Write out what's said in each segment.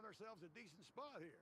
ourselves a decent spot here.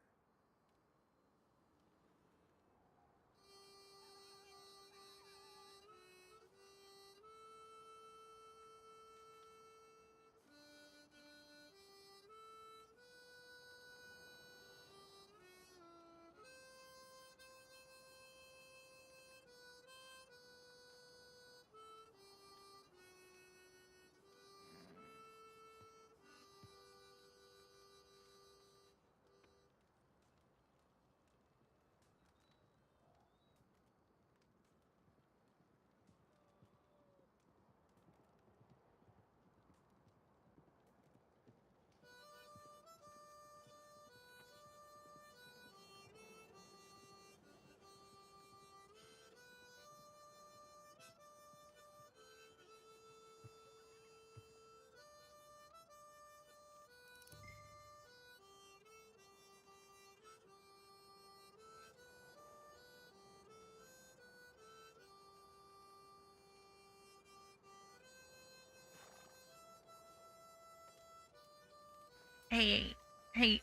Hey, hey.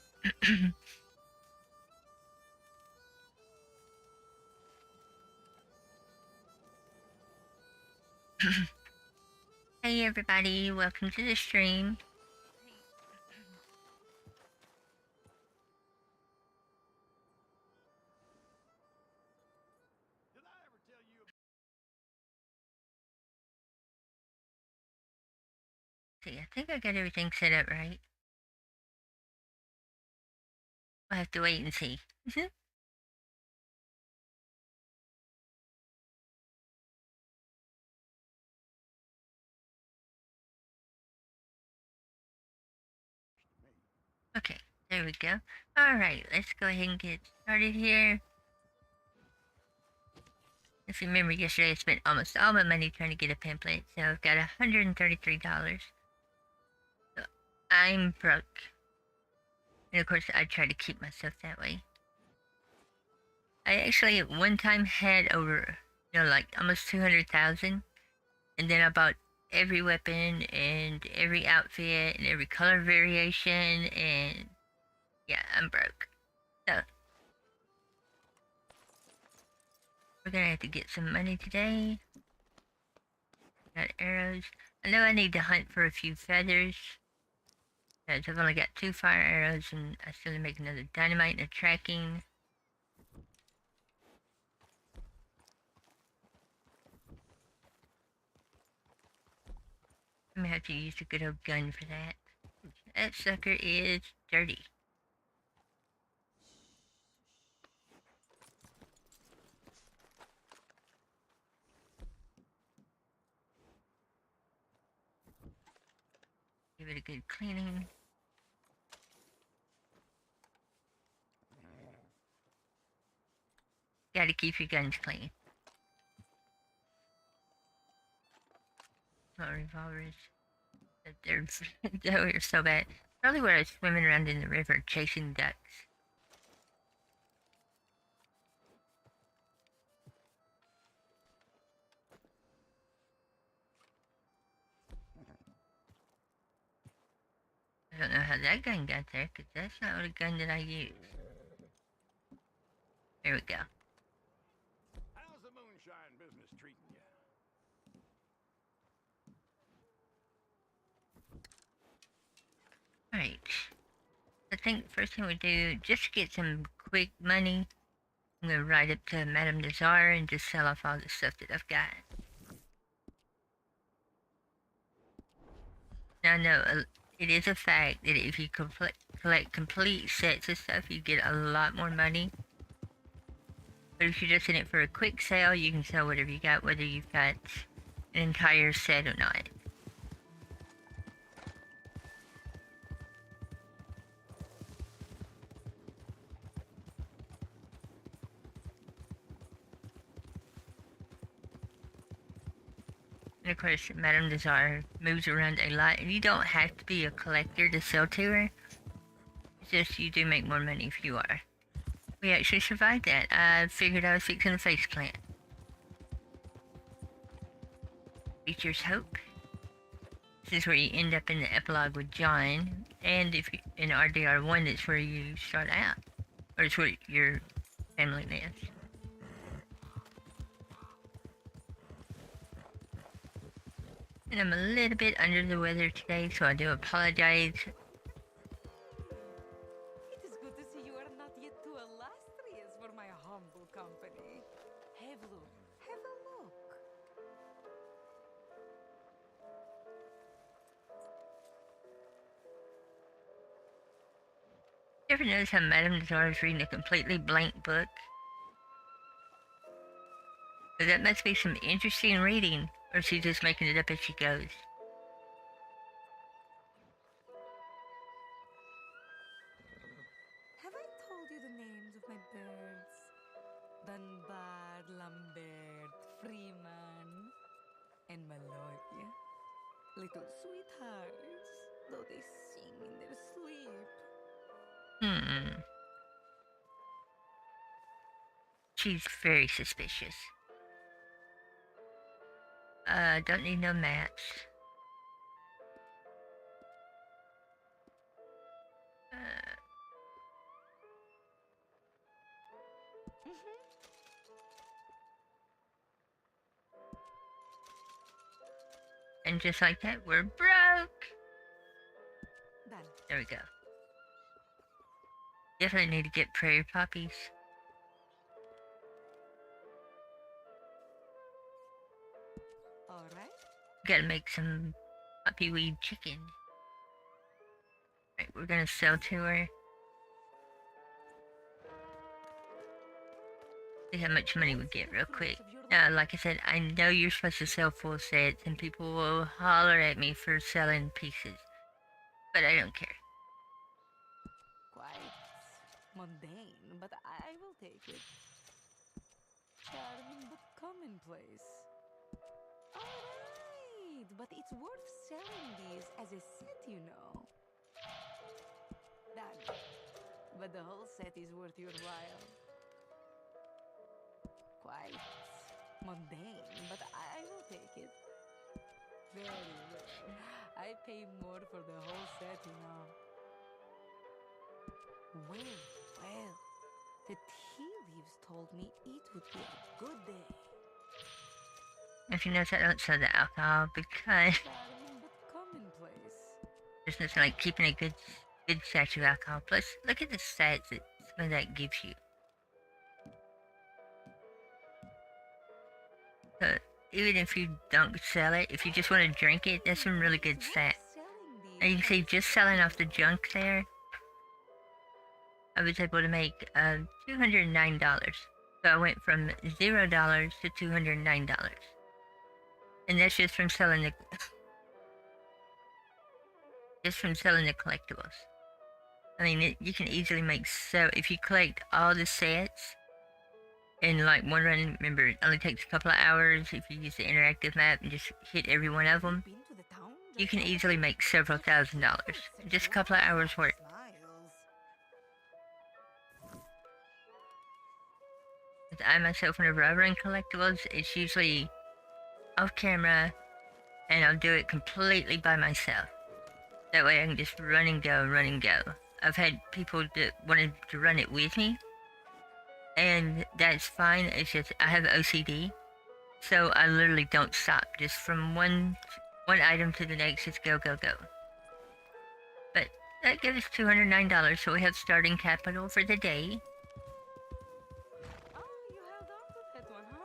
Hey everybody, welcome to the stream. Did I ever tell you? See, I think I got everything set up right. I'll have to wait and see. Okay, there we go. Alright, let's go ahead and get started here. If you remember yesterday, I spent almost all my money trying to get a pamphlet, so I've got $133. So I'm broke. And of course, I try to keep myself that way. I actually at one time had over, like almost 200,000, and then I bought every weapon and every outfit and every color variation, and yeah, I'm broke. So we're gonna have to get some money today. Got arrows. I know I need to hunt for a few feathers, because I've only got 2 fire arrows, and I still need to make another dynamite and a tracking. I'm gonna have to use a good old gun for that. That sucker is dirty. Give it a good cleaning. Gotta keep your guns clean. Not revolvers. They're they're so bad. Probably where I was swimming around in the river chasing ducks. I don't know how that gun got there, because that's not a gun that I use. There we go. How's the moonshine business treating you? Alright. I think first thing we do, just to get some quick money, I'm gonna ride up to Madame Nazar and just sell off all the stuff that I've got. Now, no, it is a fact that if you collect complete sets of stuff, you get a lot more money. But if you're just in it for a quick sale, you can sell whatever you got, whether you've got an entire set or not. And of course, Madame Desire moves around a lot, and you don't have to be a collector to sell to her. It's just you do make more money if you are. We actually survived that. I figured I was fixing a face plant. Features hope. This is where you end up in the epilogue with John, and if you, in RDR1, it's where you start out, or it's where your family lives. And I'm a little bit under the weather today, so I do apologize. It is good to see you are not yet too illustrious for my humble company. Have a look. Have a look. You ever notice how Madame Zara is reading a completely blank book? So that must be some interesting reading, or she's just making it up as she goes. Have I told you the names of my birds? Dunbar, Lambert, Freeman, and Malloy. Little sweethearts, though they sing in their sleep. She's very suspicious. Don't need no mats. And just like that, we're broke! Done. There we go. Definitely need to get prairie poppies. Alright. Gotta make some poppy weed chicken. Right, we're gonna sell to her. See how much money we get real quick. Now, like I said, I know you're supposed to sell full sets, and people will holler at me for selling pieces. But I don't care. Quite mundane, but I will take it. Charming but commonplace. Alright, but it's worth selling these as a set, you know. Done. But the whole set is worth your while. Quite mundane, but I will take it. Very well. I pay more for the whole set, you know. Well. The tea leaves told me it would be a good day. If you notice, I don't sell the alcohol because Charming but commonplace. there's nothing like keeping a good stash of alcohol. Plus, look at the stats that some of that gives you. So, even if you don't sell it, if you just want to drink it, that's some really good stats. And you can see just selling off the junk there, I was able to make $209. So I went from $0 to $209. And that's just from selling the collectibles. I mean, you can easily make if you collect all the sets in like one run. Remember, it only takes a couple of hours if you use the interactive map and just hit every one of them. You can easily make several $1,000s. Just a couple of hours work. I myself, whenever I run collectibles, it's usually off camera, and I'll do it completely by myself. That way I can just run and go. I've had people that wanted to run it with me, and that's fine. It's just I have OCD, so I literally don't stop. Just from one item to the next, just go. But that gives us $209, so we have starting capital for the day. Oh, you held on to that one, huh?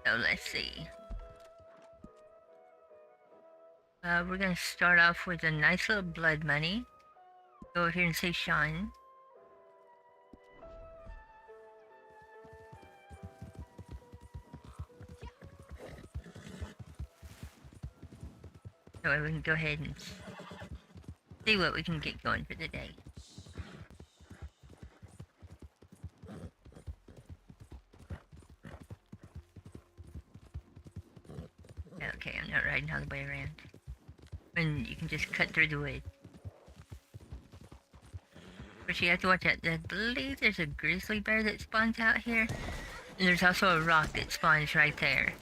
So let's see. We're gonna start off with a nice little blood money. Go over here and say Sean. So we can go ahead and see what we can get going for the day. Okay, I'm not riding all the way around. And you can just cut through the wood. But you have to watch out. I believe there's a grizzly bear that spawns out here. And there's also a rock that spawns right there.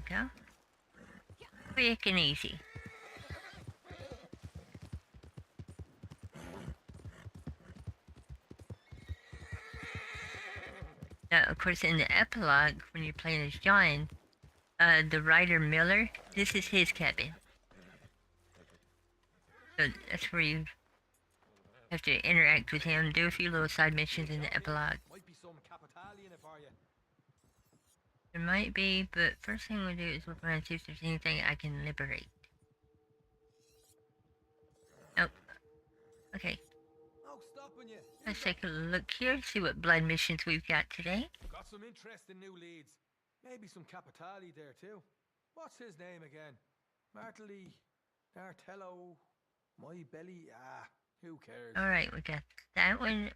go. Quick and easy. Now, of course, in the epilogue, when you're playing as John, the writer Miller, this is his cabin. So that's where you have to interact with him, do a few little side missions in the epilogue. Might be some capital in it for you. There might be, but first thing we'll do is look around and see if there's anything I can liberate. Nope. Okay, No stopping you. let's take a look here, see what blood missions we've got today. Got some interesting new leads. Maybe some Capitali there too. What's his name again? Martelly, Nartello, My Belly. Who cares? Alright, we got that one.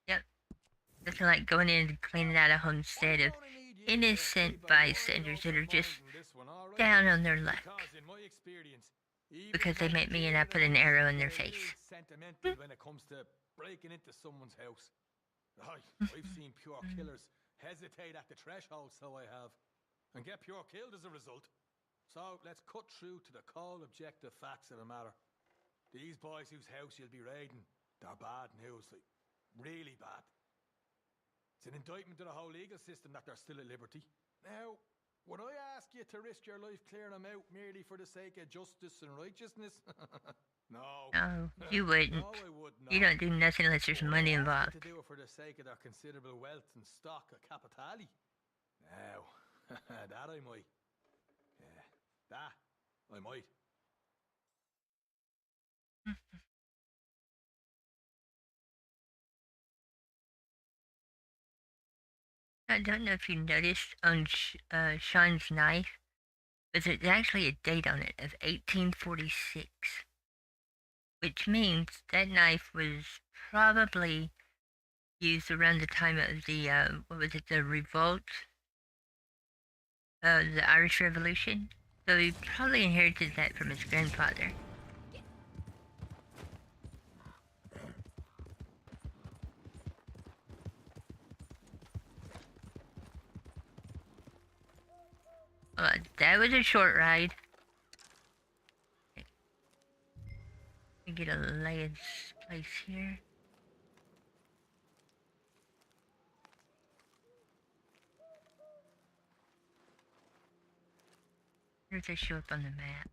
Yep. Looking like going in and cleaning out a homestead of innocent bystanders that are just down on their luck. Because they met me and I put an arrow in their face. Sentimental when it comes to breaking into someone's house. I've seen pure killers hesitate at the threshold, so I have, and get pure killed as a result. So let's cut through to the cold objective facts of the matter. These boys whose house you'll be raiding, they're bad news, like really bad. It's an indictment of the whole legal system that they're still at liberty. Now, would I ask you to risk your life clearing them out merely for the sake of justice and righteousness? No. No, you wouldn't. No, I would not. You don't do nothing unless there's money I'd ask involved. you to do it for the sake of their considerable wealth and stock of Capitali. Now, that I might. Yeah, that I might. I don't know if you noticed on Sean's knife, but there's actually a date on it of 1846. Which means that knife was probably used around the time of the, the revolt? The Irish Revolution? So he probably inherited that from his grandfather. That was a short ride. Let me get a lay in place here. Where does they show up on the map?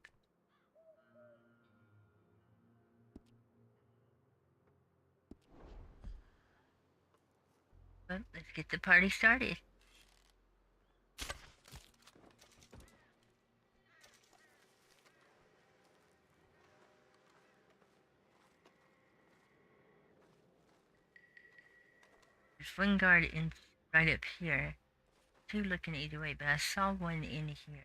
Well, let's get the party started. There's one guard in right up here. Two looking either way, but I saw one in here.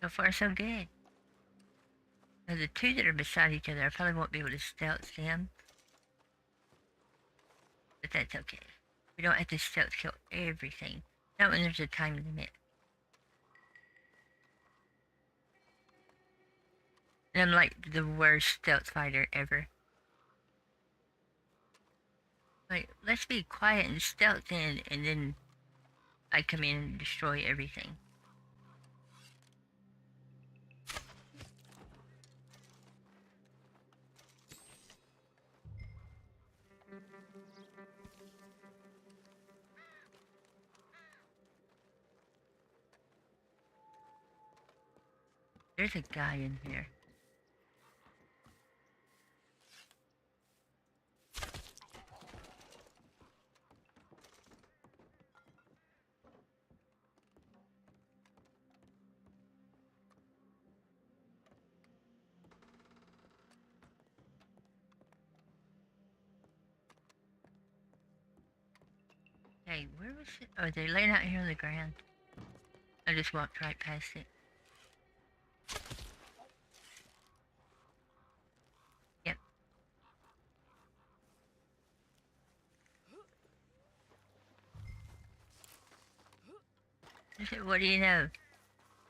So far, so good. Now, the two that are beside each other, I probably won't be able to stealth them. But that's okay. We don't have to stealth kill everything. Not when there's a time limit. And I'm like the worst stealth fighter ever. Like, let's be quiet and stealth in, and then I come in and destroy everything. There's a guy in here. Hey, where was it? Oh, they're laying out here on the ground. I just walked right past it. Yep. What do you know?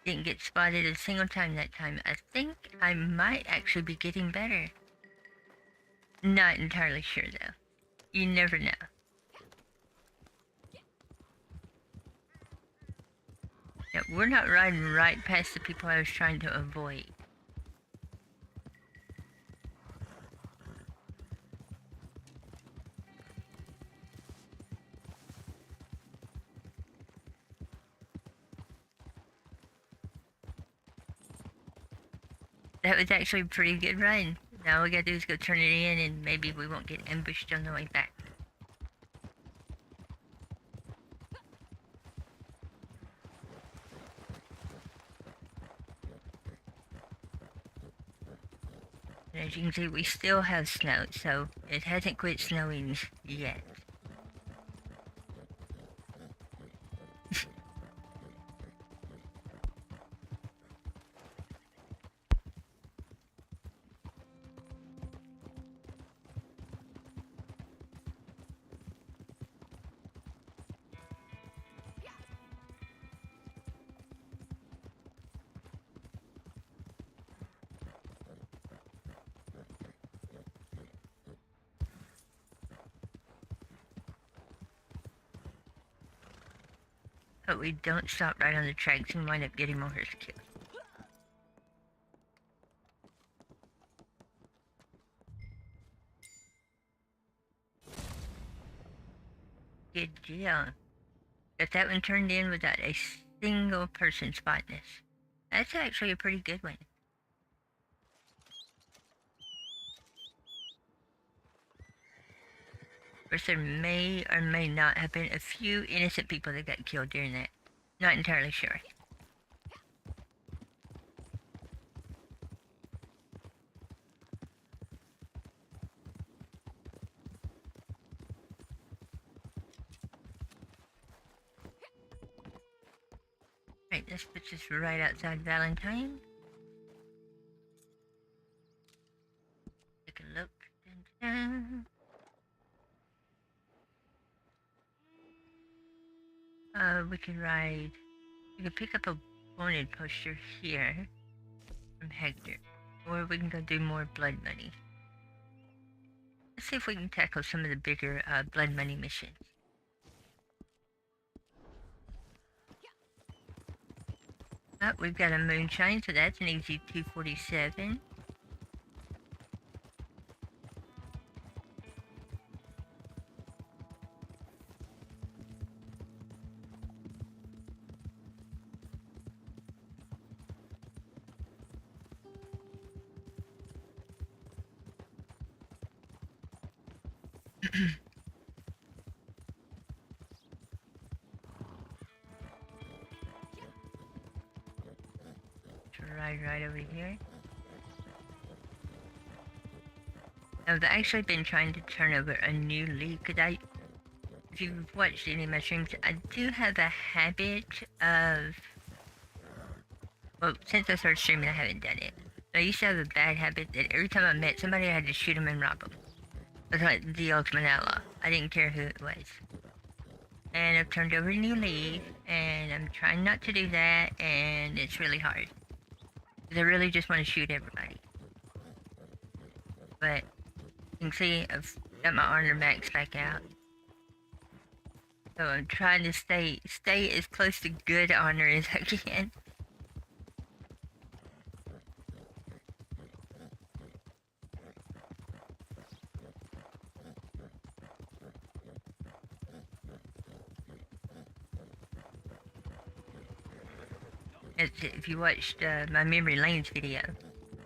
Didn't get spotted a single time that time. I think I might actually be getting better. Not entirely sure though. You never know. Yeah, we're not riding right past the people I was trying to avoid. That was actually a pretty good run. Now all we gotta do is go turn it in and maybe we won't get ambushed on the way back. And as you can see, we still have snow, so it hasn't quit snowing yet. But we don't stop right on the tracks and wind up getting more horse kills. Good deal. Got that one turned in without a single person spotting us. That's actually a pretty good one. Of course, there may or may not have been a few innocent people that got killed during that. Not entirely sure. Right, this puts us right outside Valentine. Take a look. Dun, dun. We can ride. We can pick up a wanted poster here from Hector. Or we can go do more blood money. Let's see if we can tackle some of the bigger blood money missions. Oh, we've got a moonshine, so that's an easy 247. Right over here. I've actually been trying to turn over a new leaf because if you've watched any of my streams, I do have a habit of, well, since I started streaming, I haven't done it. But I used to have a bad habit that every time I met somebody, I had to shoot them and rob them. I was like the ultimate outlaw. I didn't care who it was. And I've turned over a new leaf, and I'm trying not to do that, and it's really hard. I really just want to shoot everybody. But you can see I've got my honor max back out. So I'm trying to stay as close to good honor as I can. If you watched my Memory Lanes video,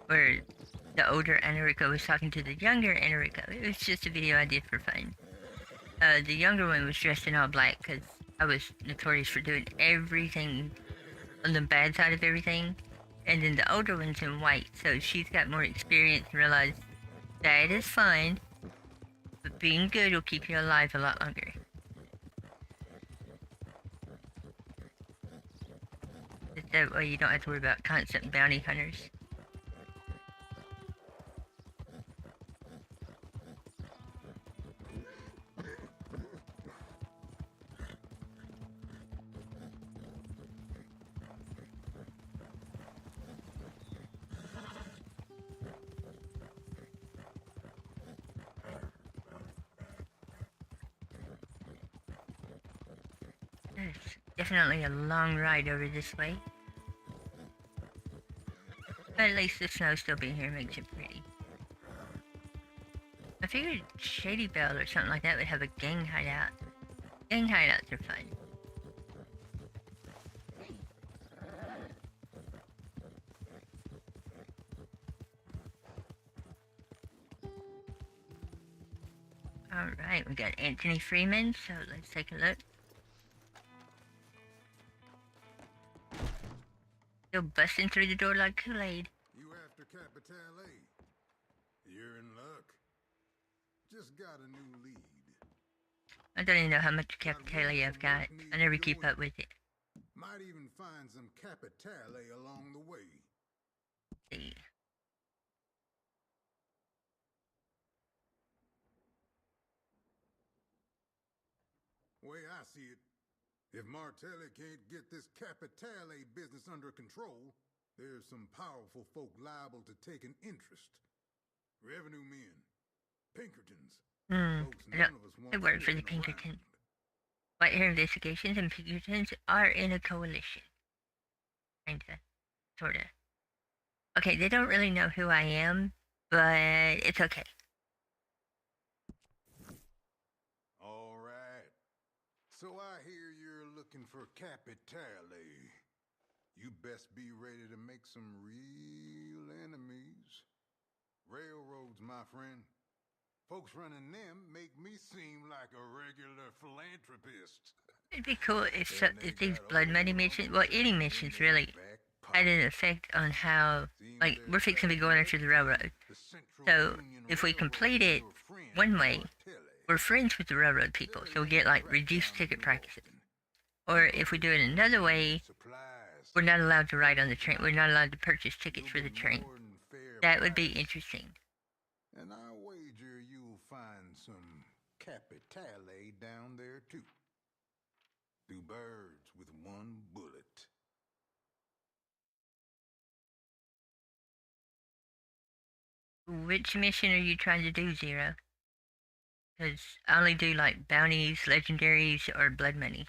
where the older Enrico was talking to the younger Enrico, it was just a video I did for fun. The younger one was dressed in all black because I was notorious for doing everything on the bad side of everything. And then the older one's in white, so she's got more experience and realized that is fun, but being good will keep you alive a lot longer. That way you don't have to worry about constant bounty hunters. It's definitely a long ride over this way. But at least the snow still being here makes it pretty. I figured Shady Belle or something like that would have a gang hideout. Gang hideouts are fun. Alright, we got Anthony Freeman, so let's take a look. Still busting through the door like Kool-Aid. You after Capitale? You're in luck. Just got a new lead. I don't even know how much Capitale I've got. I never keep up with it. Might even find some Capitale along the way. Let's see. Way I see it, if Martelli can't get this Capitale business under control, there's some powerful folk liable to take an interest. Revenue men, Pinkertons. I work for the Pinkertons. Whitehair Investigations and Pinkertons are in a coalition. Kinda. Sorta. Okay, they don't really know who I am, but it's okay. All right. So I hear you're looking for Capitale. You best be ready to make some real enemies. Railroads, my friend. Folks running them make me seem like a regular philanthropist. It'd be cool if these blood money missions, well, any missions really, had an effect on how, like, we're fixing to be going after the railroad. So, if we complete it one way, we're friends with the railroad people, so we get, like, reduced ticket prices. Or if we do it another way, we're not allowed to ride on the train. We're not allowed to purchase tickets for the train. That would be interesting. And I wager you'll find some Capitale down there, too. Two birds with one bullet. Which mission are you trying to do, Zero? Because I only do, like, bounties, legendaries, or blood money.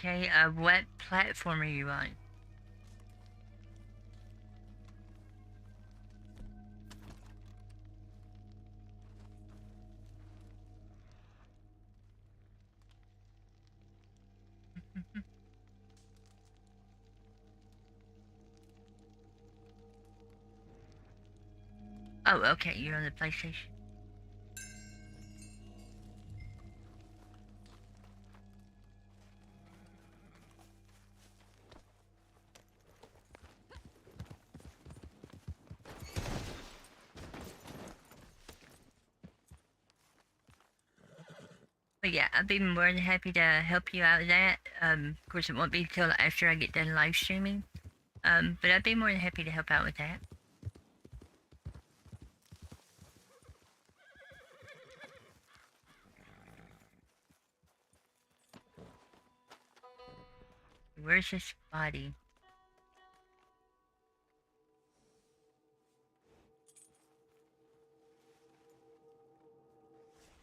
Okay, what platform are you on? Oh, okay, you're on the PlayStation. But yeah, I'd be more than happy to help you out with that. Of course, it won't be till after I get done live streaming. But I'd be more than happy to help out with that. Where's his body?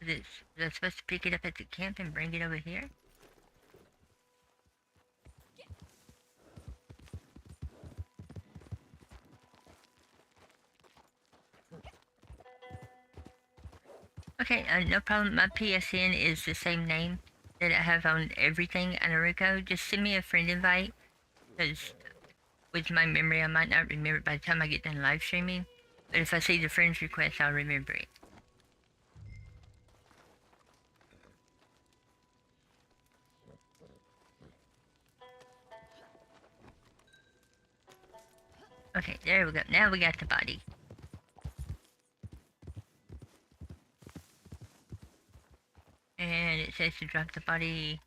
Was I supposed to pick it up at the camp and bring it over here? Okay, no problem. My PSN is the same name that I have on everything on Naruto. Just send me a friend invite, Because with my memory, I might not remember it by the time I get done live streaming. But if I see the friend's request, I'll remember it. Okay, there we go. Now we got the body. And it says to drop the body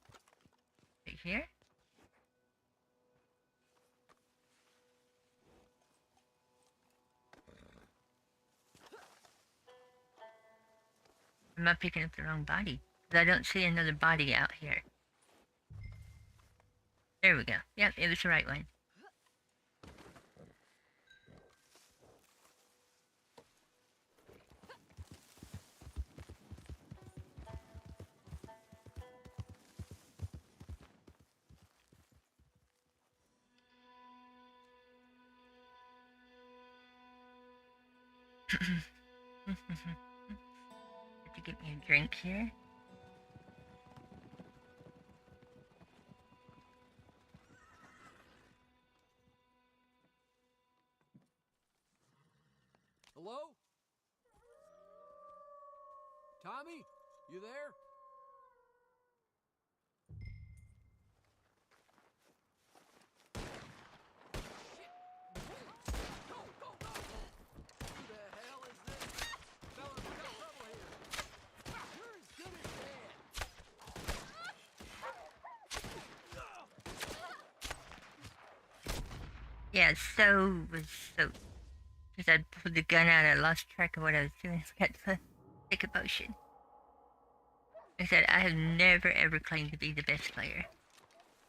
right here. Am I picking up the wrong body? Because I don't see another body out here. There we go. Yep, it was the right one. Have to get me a drink here. Hello? Tommy? You there? Yeah, because I pulled the gun out, I lost track of what I was doing. I forgot to take a potion. I said, I have never ever claimed to be the best player.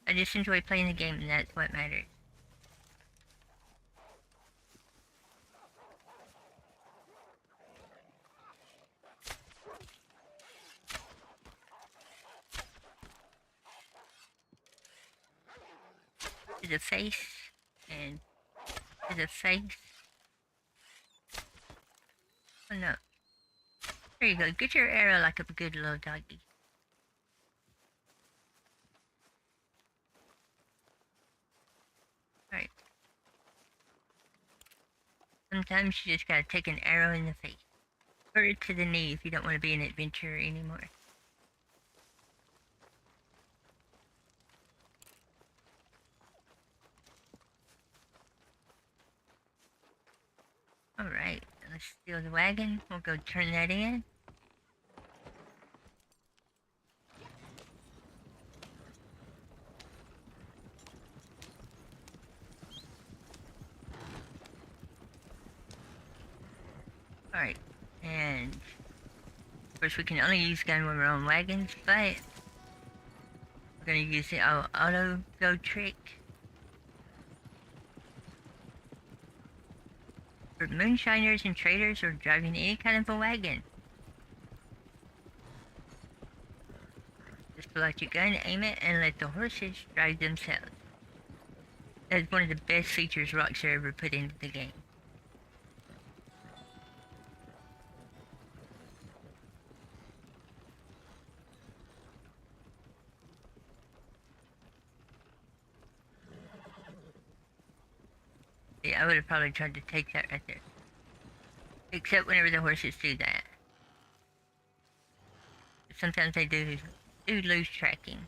I just enjoy playing the game, and that's what matters. To the face, and to the face. Oh no. There you go. Get your arrow like a good little doggy. Alright. Sometimes you just gotta take an arrow in the face. Or to the knee if you don't want to be an adventurer anymore. Alright, let's steal the wagon. We'll go turn that in. Alright, and of course we can only use gun when we're on wagons, but we're gonna use the auto go trick for moonshiners and traders or driving any kind of a wagon. Just pull out your gun, aim it, and let the horses drive themselves. That's one of the best features Rockstar ever put into the game. Yeah, I would have probably tried to take that right there. Except whenever the horses do that. Sometimes they do lose tracking.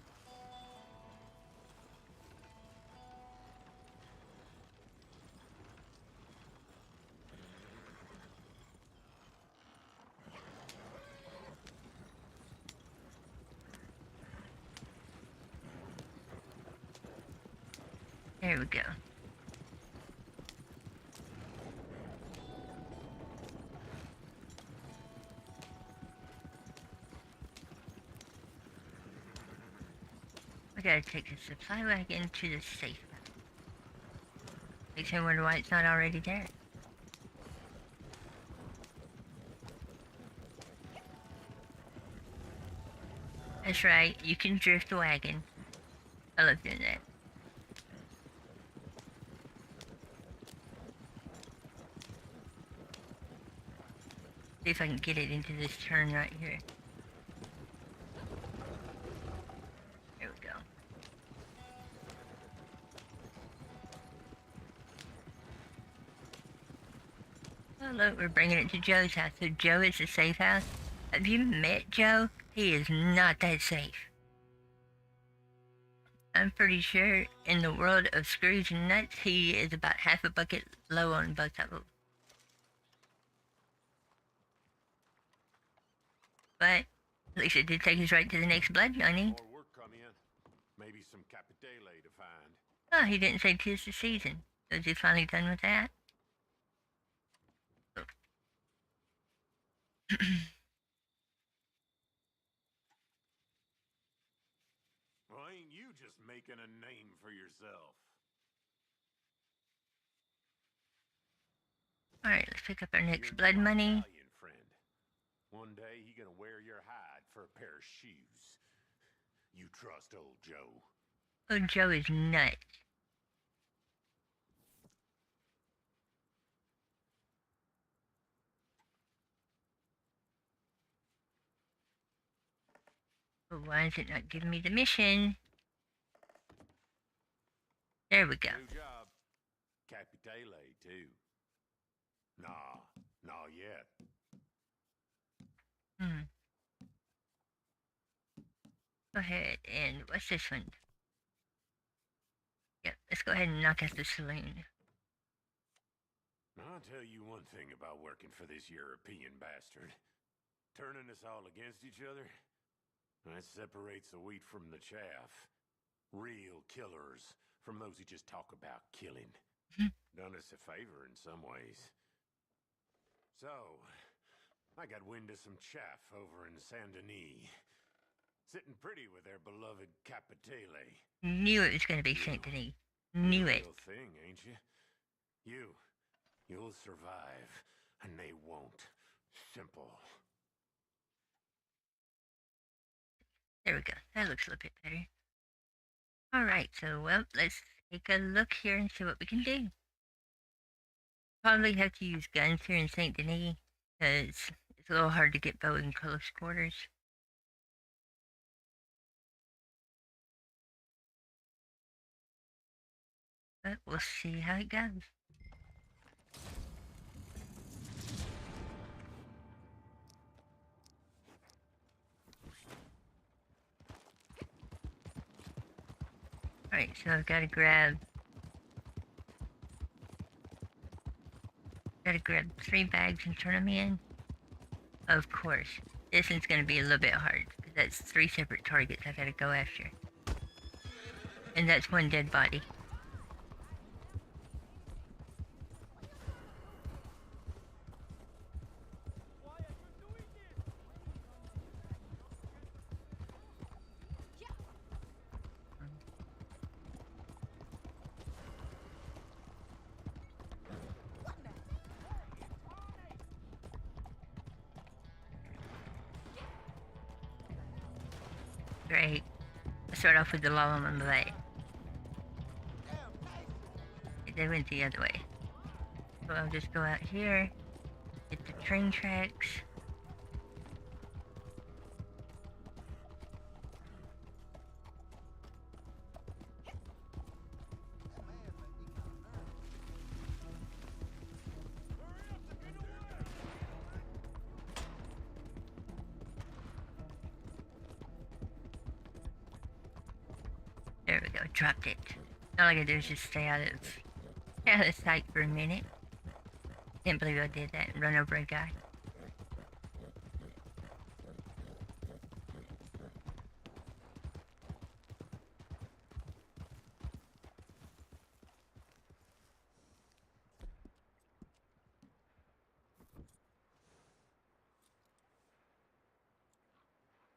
There we go. We gotta take the supply wagon to the safe. Makes me wonder why it's not already there. That's right, you can drift the wagon. I love doing that. See if I can get it into this turn right here. There we go. Look, we're bringing it to Joe's house. So Joe is the safe house. Have you met Joe? He is not that safe. I'm pretty sure in the world of screws and nuts, he is about half a bucket low on both of them. But at least it did take us right to the next blood money. More work come in. Maybe some capitale to find. Oh, he didn't say 'tis the season. So is he finally done with that? Well, ain't you just making a name for yourself? Alright, let's pick up our next You're blood my money. Italian friend. One day he gonna wear your hide for a pair of shoes. You trust old Joe? Oh, Joe is nuts. But why is it not giving me the mission? There we go. New job. Capitale, too. Nah, not yet. Go ahead and what's this one? Yep, let's go ahead and knock out the saloon. I'll tell you one thing about working for this European bastard. Turning us all against each other, that separates the wheat from the chaff. Real killers from those who just talk about killing. Done us a favor in some ways. So, I got wind of some chaff over in Saint Denis. Sitting pretty with their beloved Capitale. Knew it was going to be Saint Denis. Knew it. Real thing, ain't you? You'll survive, and they won't. Simple. There we go. That looks a little bit better. Alright, so, well, let's take a look here and see what we can do. Probably have to use guns here in Saint Denis, because it's a little hard to get bow in close quarters. But we'll see how it goes. Alright, so I've got to grab 3 bags and turn them in. Of course, this one's going to be a little bit hard, because that's 3 separate targets I got to go after. And that's 1 dead body. Great. Let's start off with the law on the way. They went the other way. So I'll just go out here, get the train tracks. There we go, dropped it. All I gotta do is just stay out of sight for a minute. Can't believe I did that and run over a guy.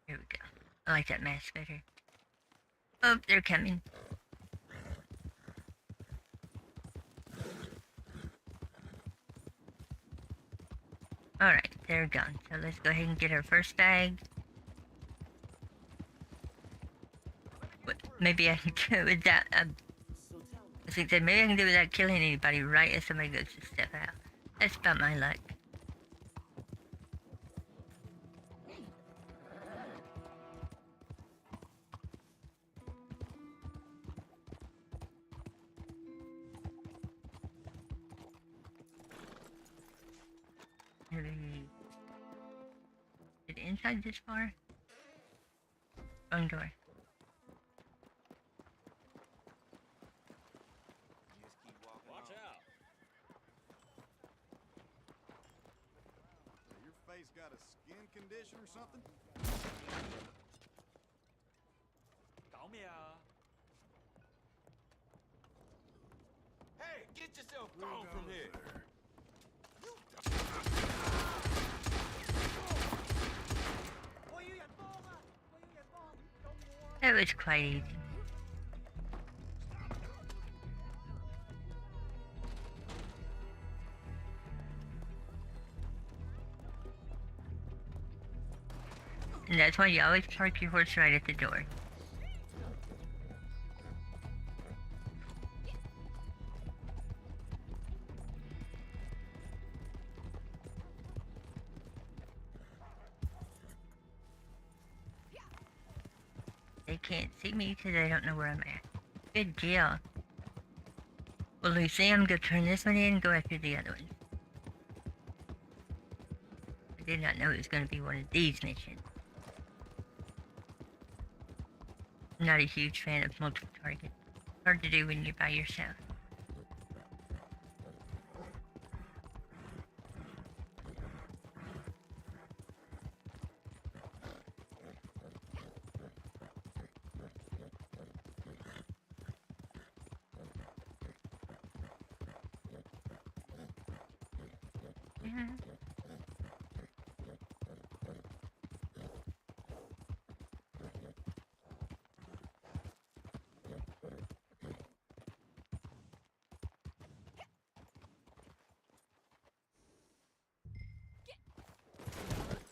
Here we go. I like that mask better. Oh, they're coming. Alright, they're gone. So let's go ahead and get our first bag. Maybe I can do it without... I think that maybe I can do it without killing anybody right as somebody goes to step out. That's about my luck. Is it inside this bar? Wrong door. Watch out! Your face got a skin condition or something? Come here. Hey, get yourself gone from here! That was quite easy. And that's why you always park your horse right at the door. They can't see me because they don't know where I'm at. Good deal. Well, Lucy, I'm gonna turn this one in and go after the other one. I did not know it was gonna be one of these missions. I'm not a huge fan of multiple targets. Hard to do when you're by yourself.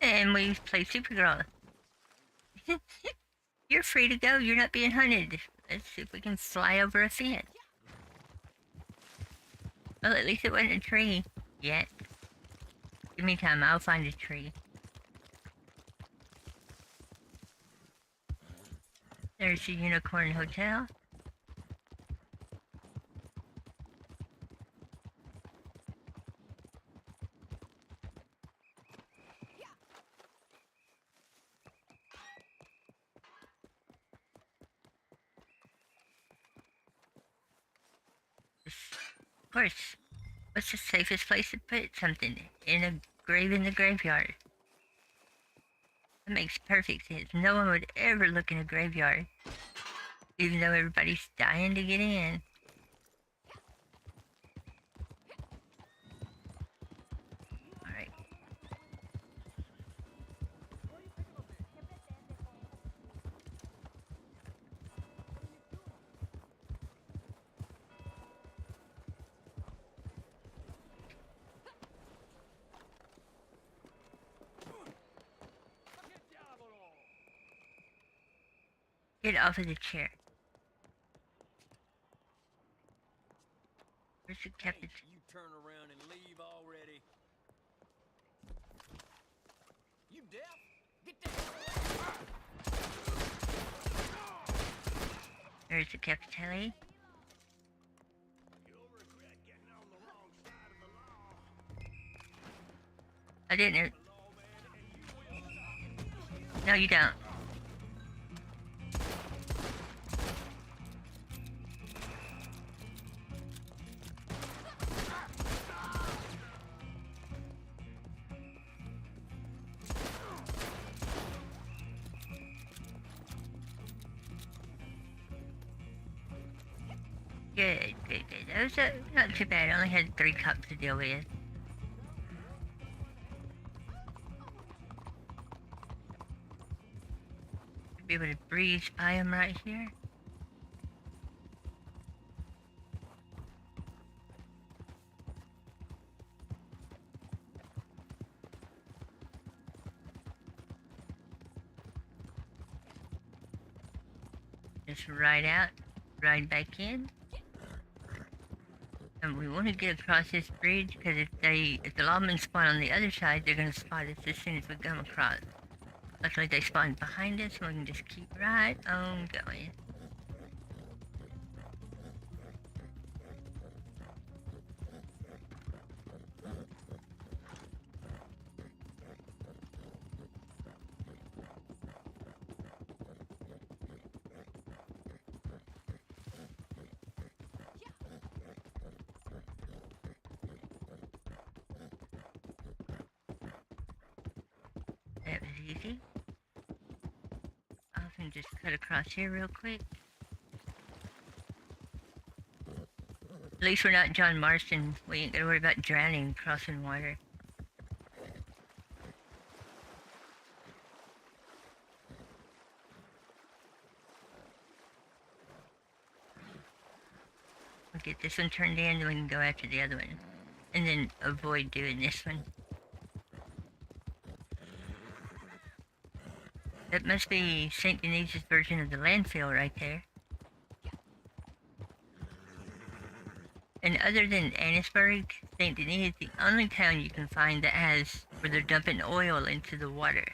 And we play Supergirl. You're free to go. You're not being hunted. Let's see if we can fly over a fence. Well, at least it wasn't a tree. Yet. Give me time. I'll find a tree. There's the Unicorn Hotel. Of course. What's the safest place to put something? In a grave in the graveyard. That makes perfect sense. No one would ever look in a graveyard. Even though everybody's dying to get in. Alright. Get off of the chair. Where's the captain? Hey, you turn around and leave already. You deaf? Get down! There's the Capitelli. You'll regret getting on the wrong side of the law. I didn't. No, you don't. Good, good, good. That was not too bad. I only had 3 cups to deal with. Be able to breeze by him right here. Just ride out, ride back in. And we want to get across this bridge because if the lawmen spawn on the other side, they're going to spot us as soon as we come across. Luckily they spawned behind us, so we can just keep right on going. easy. I can just cut across here real quick. At least we're not John Marston. We ain't gotta worry about drowning crossing water. We'll get this one turned in, then we can go after the other one. And then avoid doing this one. That must be St. Denis's version of the landfill right there. And other than Annisburg, St. Denis is the only town you can find that has where they're dumping oil into the water.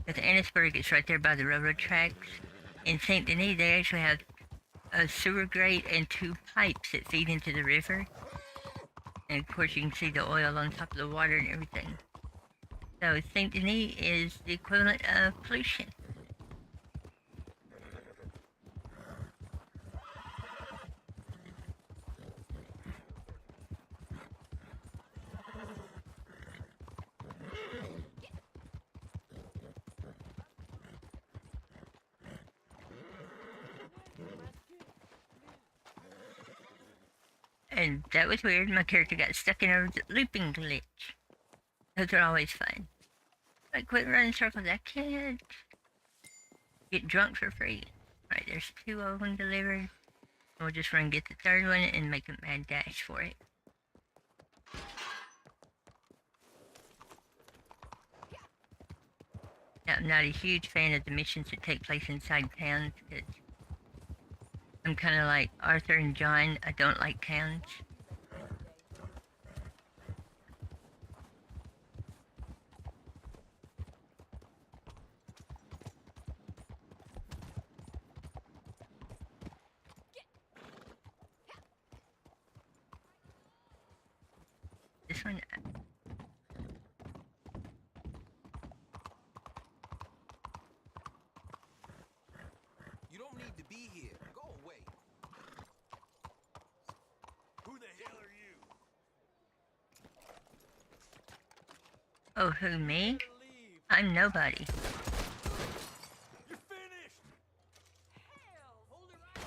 With Annisburg, it's right there by the railroad tracks. In St. Denis, they actually have a sewer grate and 2 pipes that feed into the river. And of course, you can see the oil on top of the water and everything. So St. Denis is the equivalent of pollution. And that was weird. My character got stuck in a looping glitch. Those are always fun. I quit running circles. I can't get drunk for free. Right, there's 2 of them delivered. We'll just run get the 3rd one and make a mad dash for it. Now, I'm not a huge fan of the missions that take place inside towns because I'm kind of like Arthur and John. I don't like towns. This one. You don't need to be here. Go away. Who the hell are you? Oh, who, me? I'm nobody. You're finished. Hell, hold it right.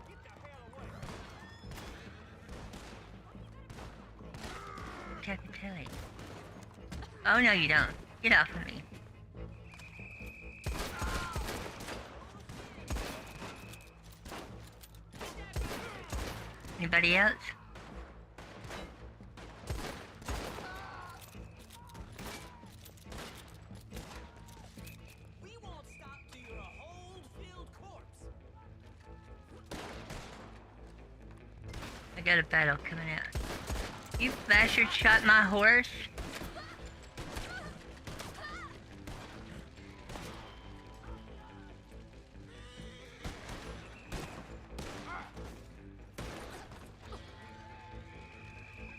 Get the hell away. Capitelli. Oh, no, you don't. Get off of me. Anybody else? We won't stop till you're a whole filled corpse. I got a battle coming out. You bastard shot my horse?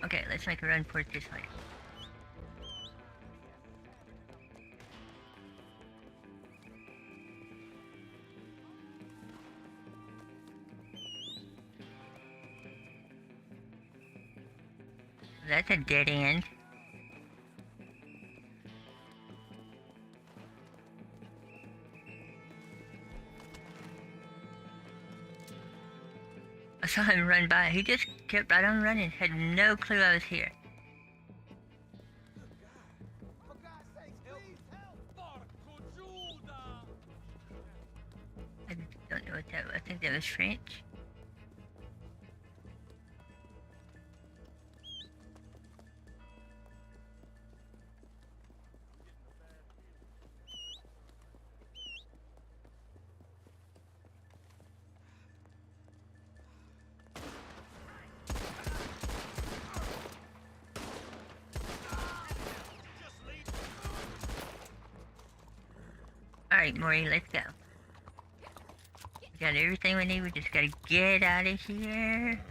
Okay, let's make a run for it this way. That's a dead end. I saw him run by. He just kept right on running. Had no clue I was here. For God's sake, please help. Porco Juda. I don't know what that was. I think that was French. Alright, Maury, let's go. We got everything we need. We just gotta get out of here.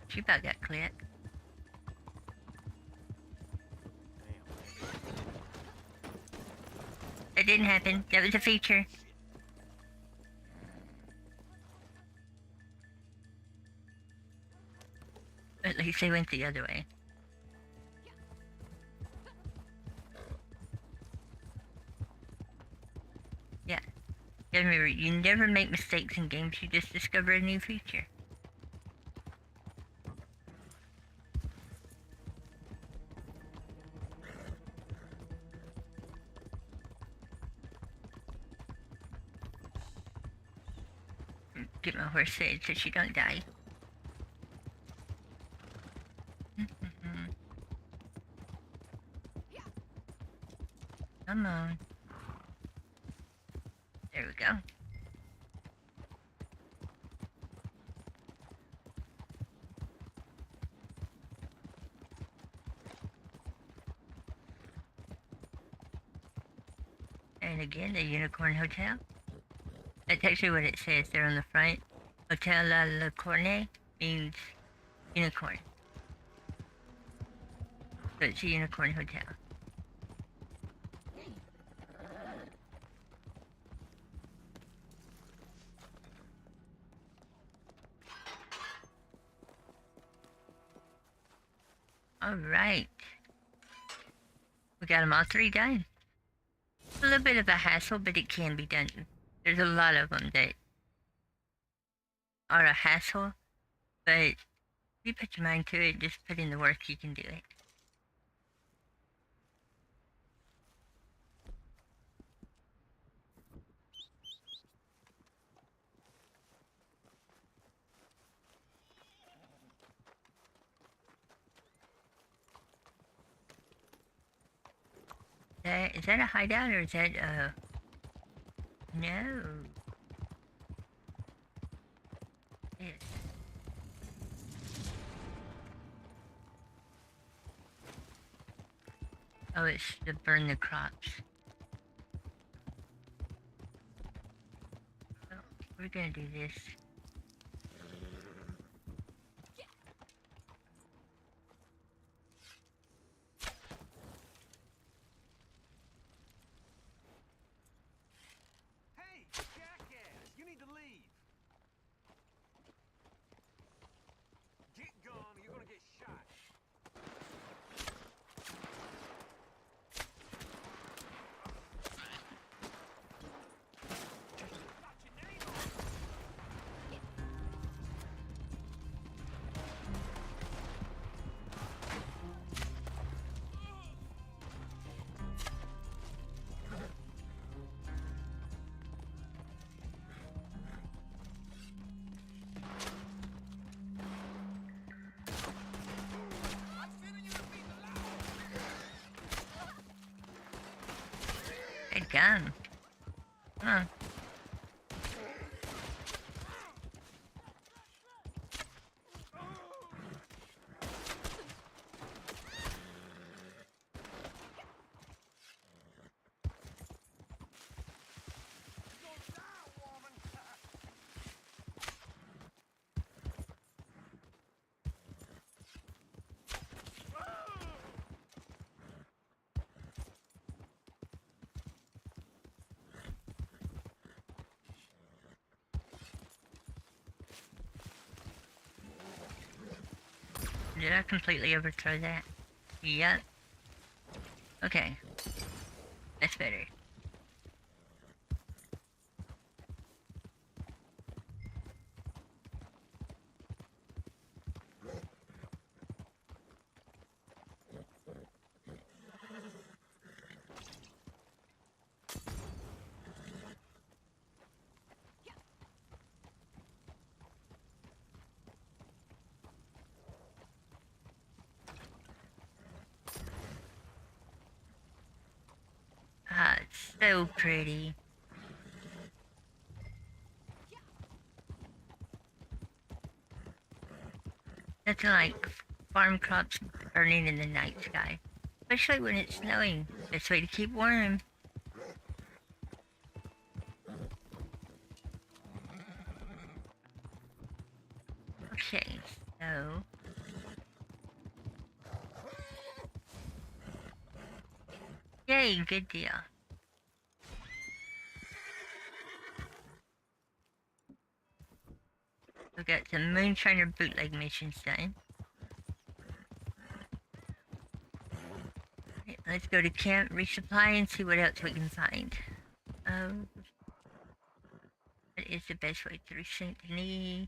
She about got clipped. That didn't happen. That was a feature. At least they went the other way. Yeah. Remember, you never make mistakes in games, you just discover a new feature. Get my horse fed so she don't die. Come on. There we go. And again, the Unicorn Hotel. That's actually what it says there on the front. Hotel La Licorne means unicorn. So it's a unicorn hotel. Alright. We got them all three done. A little bit of a hassle, but it can be done. There's a lot of them that are a hassle, but if you put your mind to it, just put in the work, you can do it. Is that a hideout or is that no. Yes. Oh, it's to burn the crops. Well, we're gonna do this. Hey, jackass! You need to leave. Get gone, or you're gonna get shot. Good gun. Huh. Did I completely overthrow that? Yep. Okay. That's better. Ah, it's so pretty. Nothing like farm crops burning in the night sky. Especially when it's snowing. Best way to keep warm. Okay, so... Yay, good deal. We've got some Moonshiner bootleg missions done. Let's go to camp, resupply, and see what else we can find. What is the best way through Saint Denis?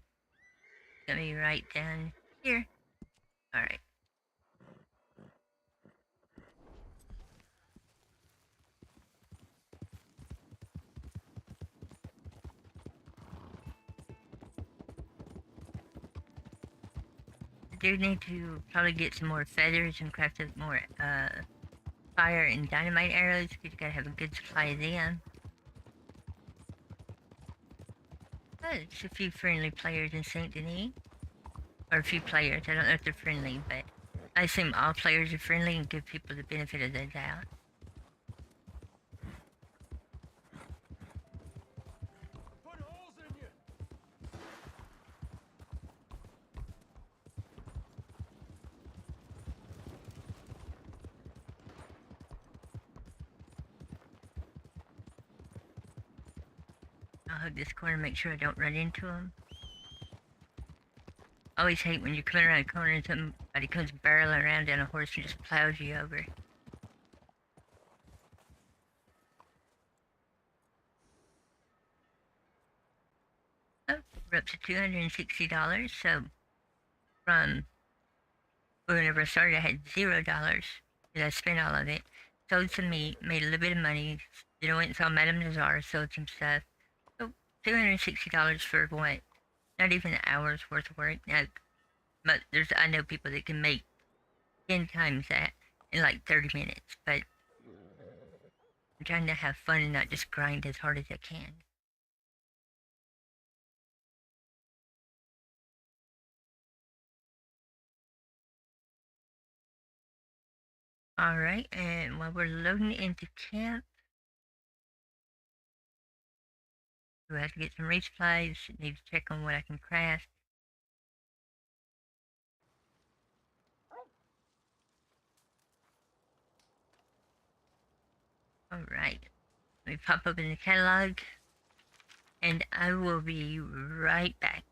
Let me write down here. Alright. I do need to probably get some more feathers and craft up more fire and dynamite arrows, because you gotta have a good supply of them. Oh, it's a few friendly players in Saint Denis. Or a few players, I don't know if they're friendly, but I assume all players are friendly and give people the benefit of the doubt. Put holes in you! I'll hug this corner, make sure I don't run into them. I always hate when you're coming around a corner and somebody comes barreling around down a horse and just plows you over. Oh, we're up to $260, so from whenever I started I had $0, because I spent all of it. Sold some meat, made a little bit of money, then I went and saw Madame Nazar, sold some stuff. So $260 for what? Not even an hour's worth of work. Now, I know people that can make 10 times that in like 30 minutes, but I'm trying to have fun and not just grind as hard as I can. Alright, and while we're loading into camp, we have to get some resupplies, need to check on what I can craft. Alright, let me pop open the catalog, and I will be right back.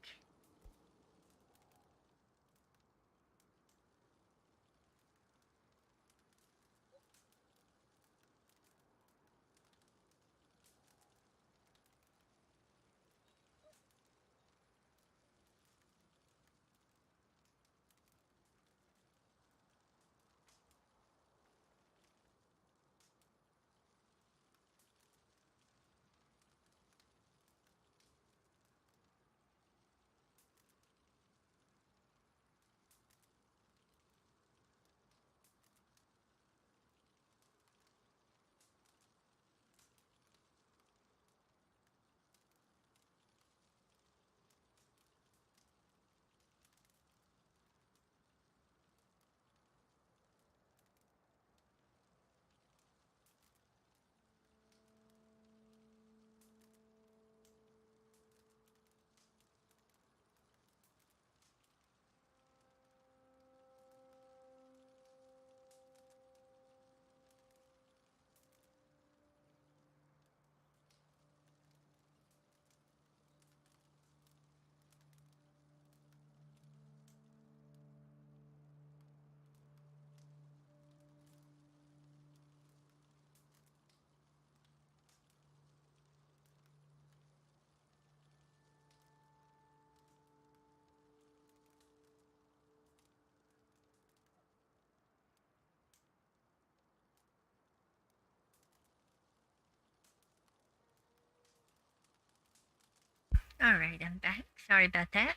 Alright, I'm back. Sorry about that.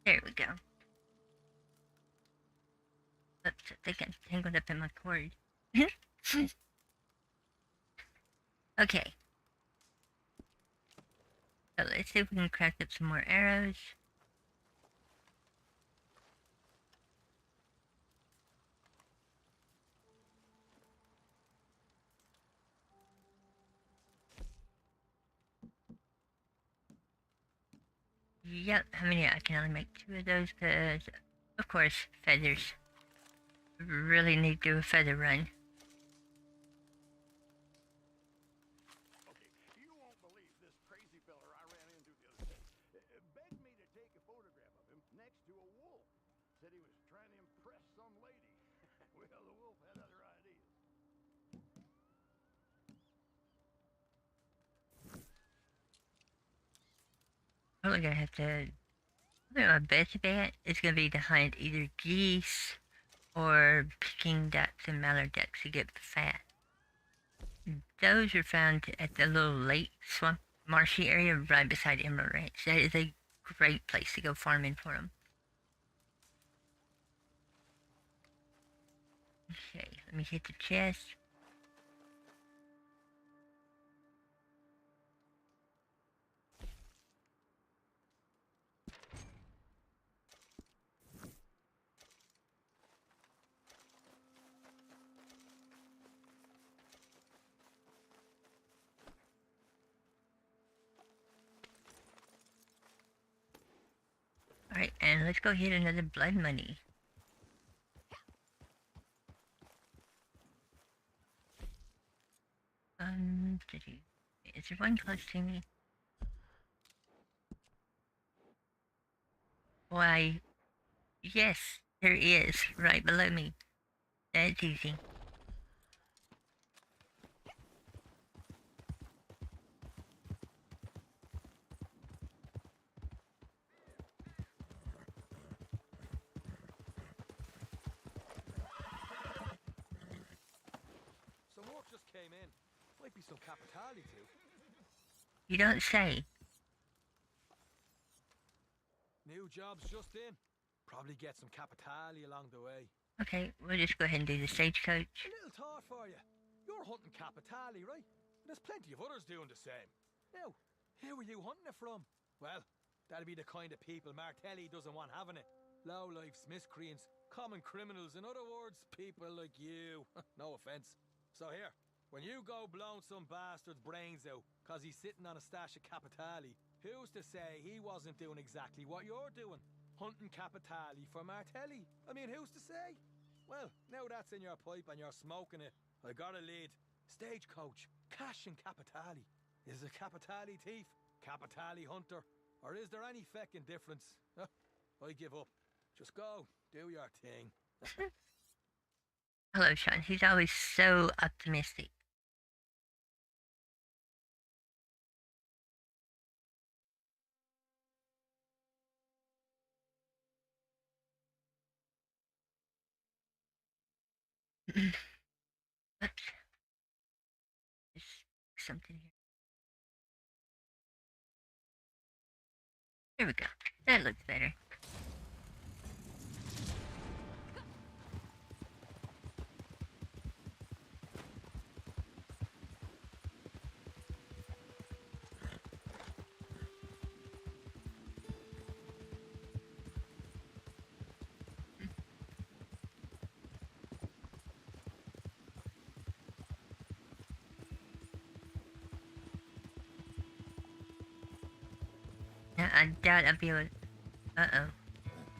There we go. Oops, I think I'm tangled up in my cord. Okay. So let's see if we can craft up some more arrows. Yep, how many? I can only make 2 of those because, of course, feathers. Really need to do a feather run. Okay, you won't believe this crazy said he was trying to impress some lady. Well, the wolf had other ideas. Probably gonna have to. My best bet is gonna be to hunt either geese or Peking ducks and mallard ducks to get fat. Those are found at the little lake swamp marshy area right beside Emerald Ranch. That is a great place to go farming for them. Okay, let me hit the chest. Alright, and let's go hit another blood money. Is there one close to me? Why, yes, there is, right below me. That's easy. Some work just came in. Might be some capitali too. You don't say. New jobs just in. Probably get some capitali along the way. Okay, we'll just go ahead and do the stagecoach. A little thought for you. You're hunting capitali, right? And there's plenty of others doing the same. Now, who are you hunting it from? Well, that'll be the kind of people Martelli doesn't want having it. Low-lifes, miscreants, common criminals, in other words, people like you. No offense. So here, when you go blowing some bastard's brains out cause he's sitting on a stash of capitali, who's to say he wasn't doing exactly what you're doing? Hunting capitali for Martelli. I mean, who's to say? Well, now that's in your pipe and you're smoking it, I got a lead. Stagecoach, cash and capitali. Is a capitali thief, capitali hunter, or is there any feckin' difference? I give up. Just go, do your thing. Hello, Sean. He's always so optimistic. Oops. There's something here. There we go. That looks better. I doubt I'll be able to... Uh-oh.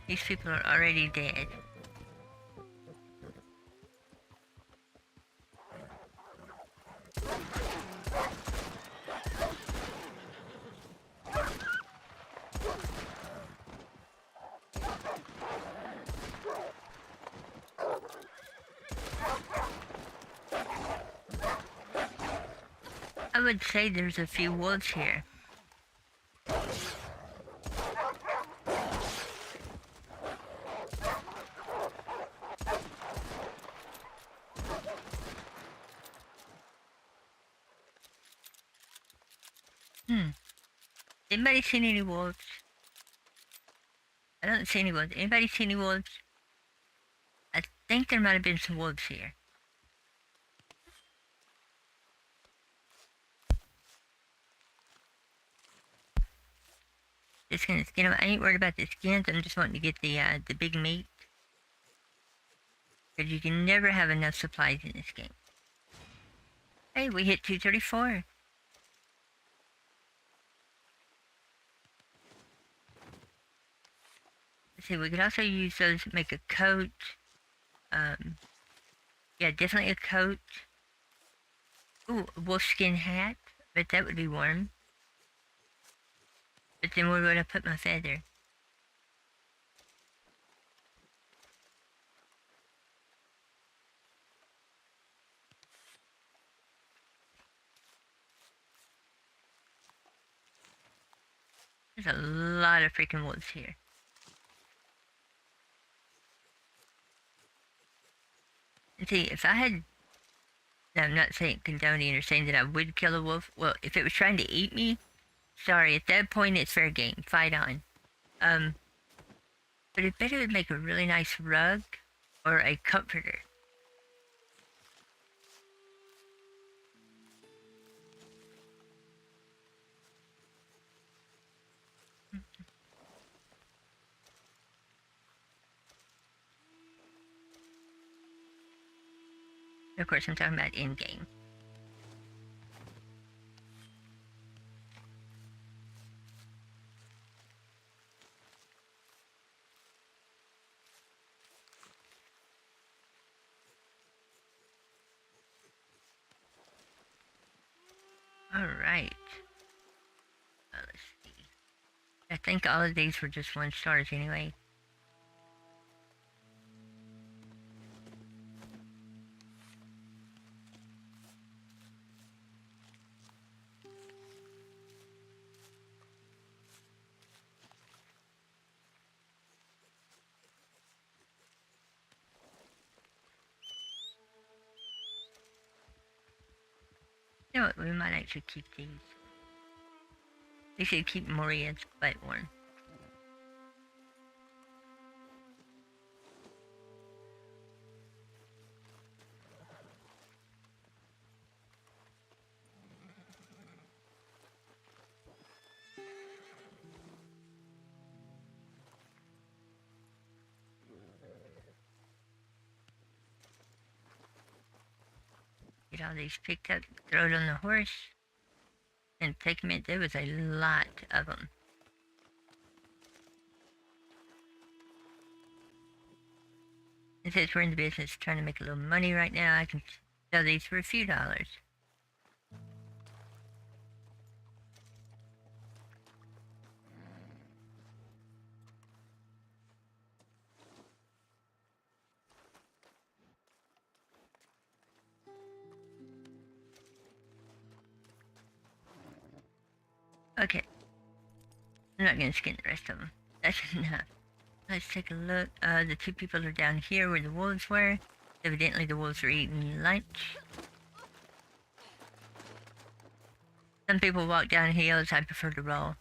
These people are already dead. I would say there's a few wolves here. Anybody seen any wolves? I don't see any wolves. Anybody see any wolves? I think there might have been some wolves here. Just gonna skin them. I ain't worried about the skins. I'm just wanting to get the big meat. Because you can never have enough supplies in this game. Hey, we hit 234. Let's see, we could also use those to make a coat. Yeah, definitely a coat. Ooh, a wolfskin hat. Bet that would be warm. But then where would I put my feather? There's a lot of freaking wolves here. And see, if I had... Now, I'm not saying condoning or saying that I would kill a wolf. Well, if it was trying to eat me, sorry, at that point it's fair game. Fight on. But I bet it would make a really nice rug or a comforter. Of course, I'm talking about in-game. Alright. Let's see. I think all of these were just 1 stars anyway. You know what, we might actually keep these. We should keep Moria's butt warm. Get all these picked up, throw it on the horse, and take them in. There was a lot of them. It says we're in the business trying to make a little money right now. I can sell these for a few dollars. Okay. I'm not gonna skin the rest of them. That's enough. Let's take a look. The 2 people are down here where the wolves were. Evidently the wolves are eating lunch. Some people walk down hills. I prefer to roll.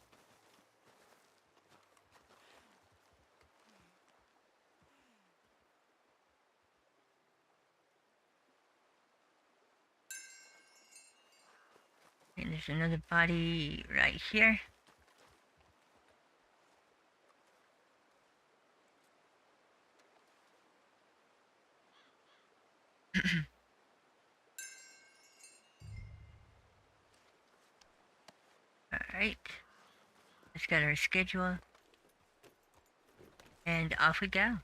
And there's another body right here. Alright. Let's get our schedule. And off we go.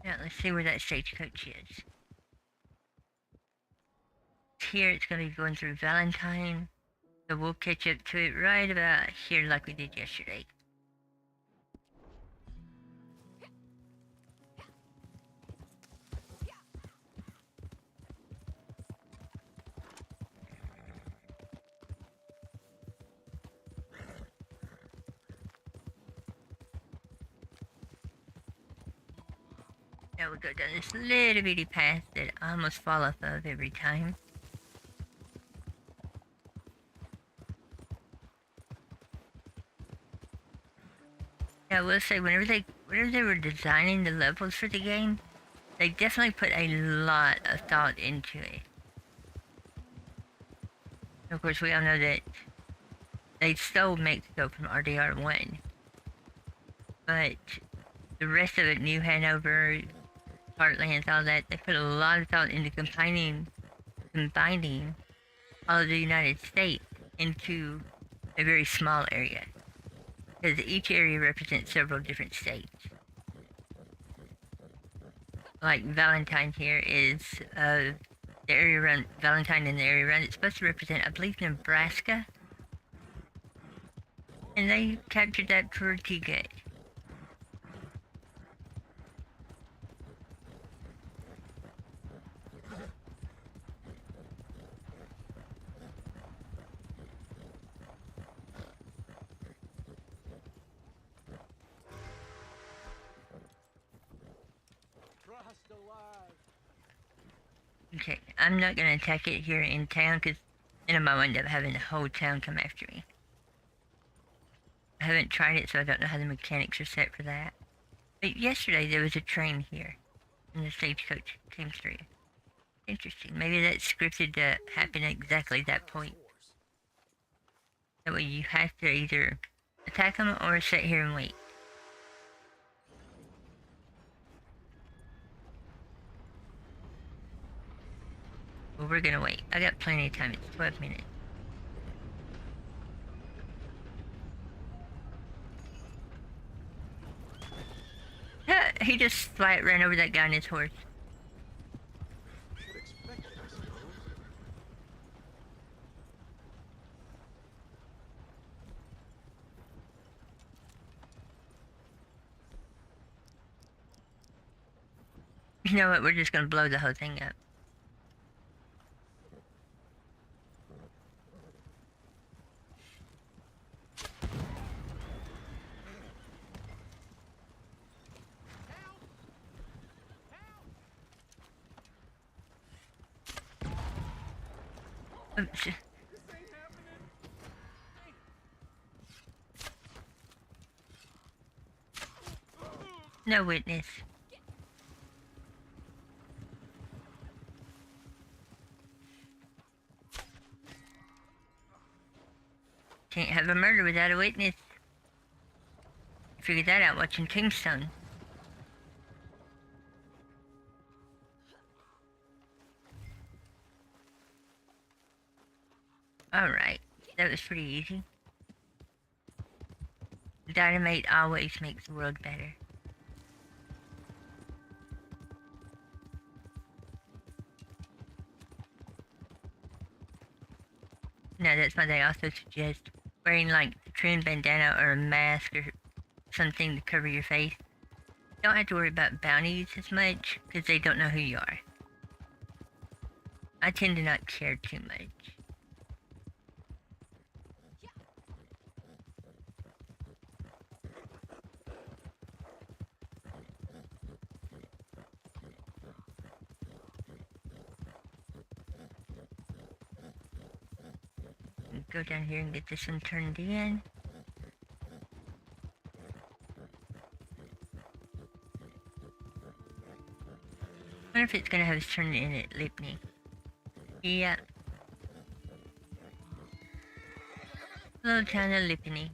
Now let's see where that stagecoach is. Here it's going to be going through Valentine. So we'll catch up to it right about here like we did yesterday. Now we'll go down this little bitty path that I almost fall off of every time. Yeah, I will say, whenever they were designing the levels for the game, they definitely put a lot of thought into it. Of course, we all know that they stole Mexico from RDR1. But the rest of it, New Hanover, Heartlands, all that, they put a lot of thought into combining all of the United States into a very small area. Because each area represents several different states. Like Valentine here is the area around Valentine and the area around it's supposed to represent, I believe, Nebraska. And they captured that pretty good. Okay, I'm not gonna attack it here in town because then I might end up having the whole town come after me. I haven't tried it, so I don't know how the mechanics are set for that. But yesterday there was a train here, and the stagecoach came through. Interesting. Maybe that's scripted to happen at exactly that point. That way you have to either attack them or sit here and wait. Well, we're gonna wait. I got plenty of time. It's 12 minutes. He just flat ran over that guy on his horse. Should expect it, I suppose. You know what? We're just gonna blow the whole thing up. Oops. No witness. Can't have a murder without a witness. Figured that out watching Tombstone. Alright, that was pretty easy. Dynamite always makes the world better. Now that's why they also suggest wearing like a trim bandana or a mask or something to cover your face. Don't have to worry about bounties as much because they don't know who you are. I tend to not care too much. Go down here and get this one turned in. I wonder if it's gonna have us turned in at Lipney. Yeah. Little town of Lipney.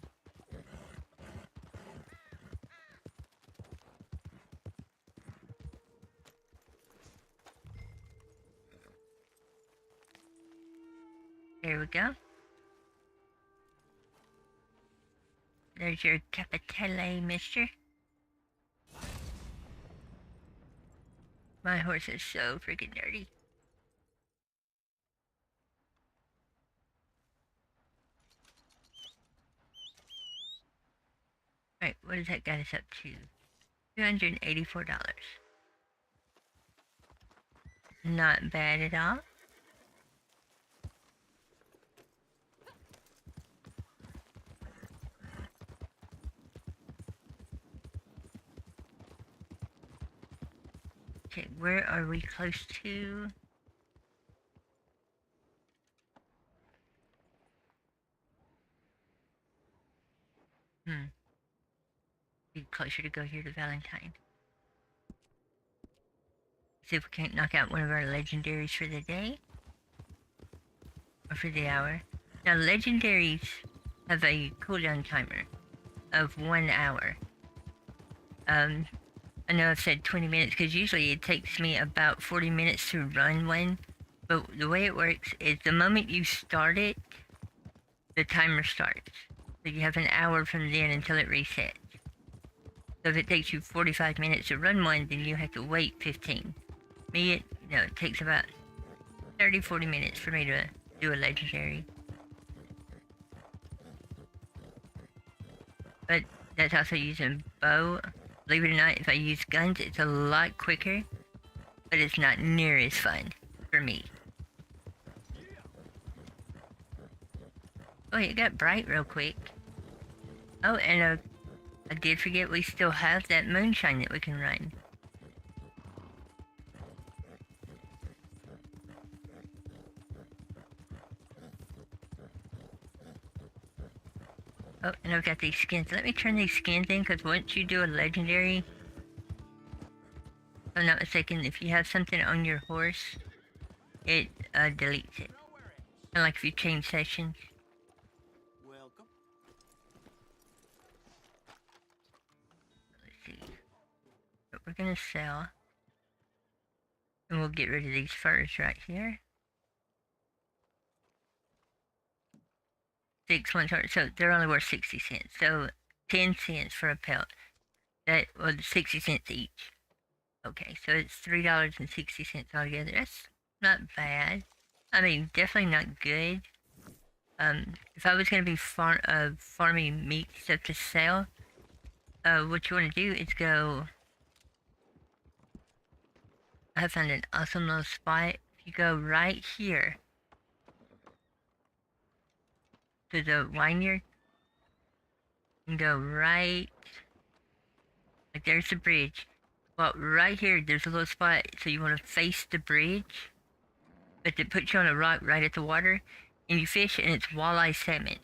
There we go. There's your capitale, mister. My horse is so freaking dirty. Alright, what does that got us up to? $284. Not bad at all. Okay, where are we close to? Be closer to go here to Valentine. See if we can't knock out one of our legendaries for the day. Or for the hour. Now, legendaries have a cooldown timer of 1 hour. I know I've said 20 minutes because usually it takes me about 40 minutes to run one. But the way it works is the moment you start it, the timer starts. So you have an hour from then until it resets. So if it takes you 45 minutes to run one, then you have to wait 15. Me, it takes about 30-40 minutes for me to do a legendary. But that's also using bow. Believe it or not, if I use guns, it's a lot quicker, but it's not near as fun for me. Oh, it got bright real quick. Oh, and I did forget we still have that moonshine that we can run. Oh, and I've got these skins. Let me turn these skins in, because once you do a legendary, if I'm not mistaken, if you have something on your horse, it deletes it. And like if you change sessions. Welcome. Let's see. What we're gonna sell. And we'll get rid of these furs right here. 6 1 so they're only worth 60 cents. So 10 cents for a pelt. That was 60 cents each. Okay, so it's $3.60 altogether. That's not bad. I mean, definitely not good. If I was gonna be farming meat stuff to sell, what you want to do is go. I found an awesome little spot. If you go right here to the vineyard, and go right, like there's the bridge. Well, right here, there's a little spot, so you want to face the bridge, but it puts you on a rock right at the water, and you fish, and it's walleye salmon.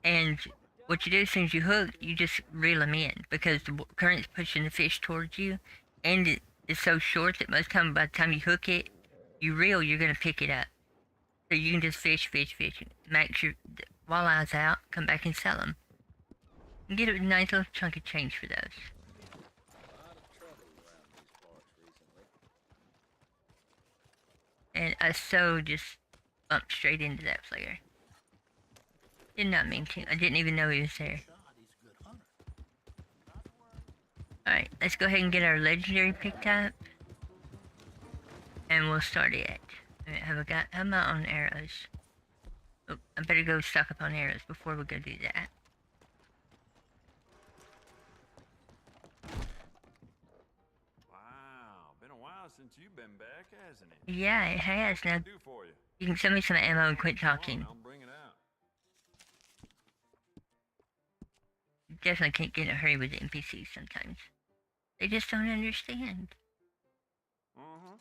And what you do as soon as you hook, you just reel them in, because the current's pushing the fish towards you, and it is so short that most time by the time you hook it, you reel, you're going to pick it up. So you can just fish, max your walleyes out, come back and sell them. And get a nice little chunk of change for those. And I just bumped straight into that player. Did not mean to. I didn't even know he was there. Alright, let's go ahead and get our legendary picked up. And we'll start it. How am I on arrows? Oh, I better go stock up on arrows before we go do that. Wow, been a while since you've been back, hasn't it? Yeah, it has. Now, Do for you. you can send me some ammo and quit talking. I'll bring it out. You definitely can't get in a hurry with the NPCs sometimes. They just don't understand. Uh-huh.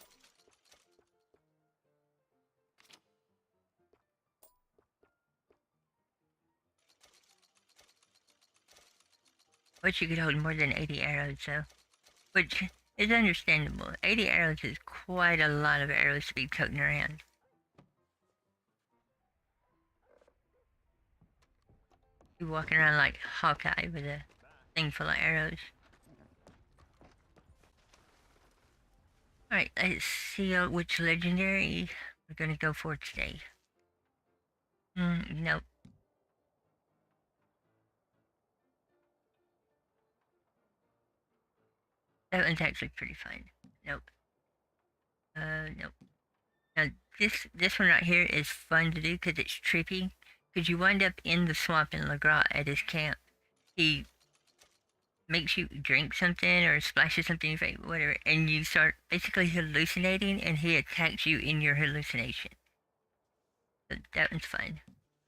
But you could hold more than 80 arrows, though. Which is understandable. 80 arrows is quite a lot of arrows to be toting around. You're walking around like Hawkeye with a thing full of arrows. Alright, let's see which legendary we're gonna go for today. Nope. That one's actually pretty fun. Nope. Nope. Now, this one right here is fun to do because it's trippy. Because you wind up in the swamp in Legras at his camp. He makes you drink something or splashes something in your face, whatever, and you start basically hallucinating, and he attacks you in your hallucination. So that one's fun.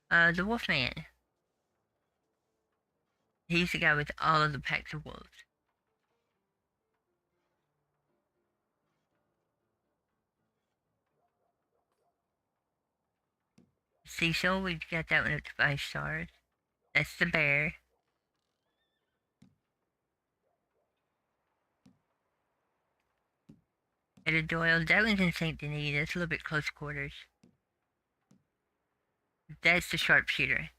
The Wolfman. He's the guy with all of the packs of wolves. Cecil, we've got that one up to 5 stars. That's the bear. Etta Doyle, that one's in St. Denis. That's a little bit close quarters. That's the sharpshooter.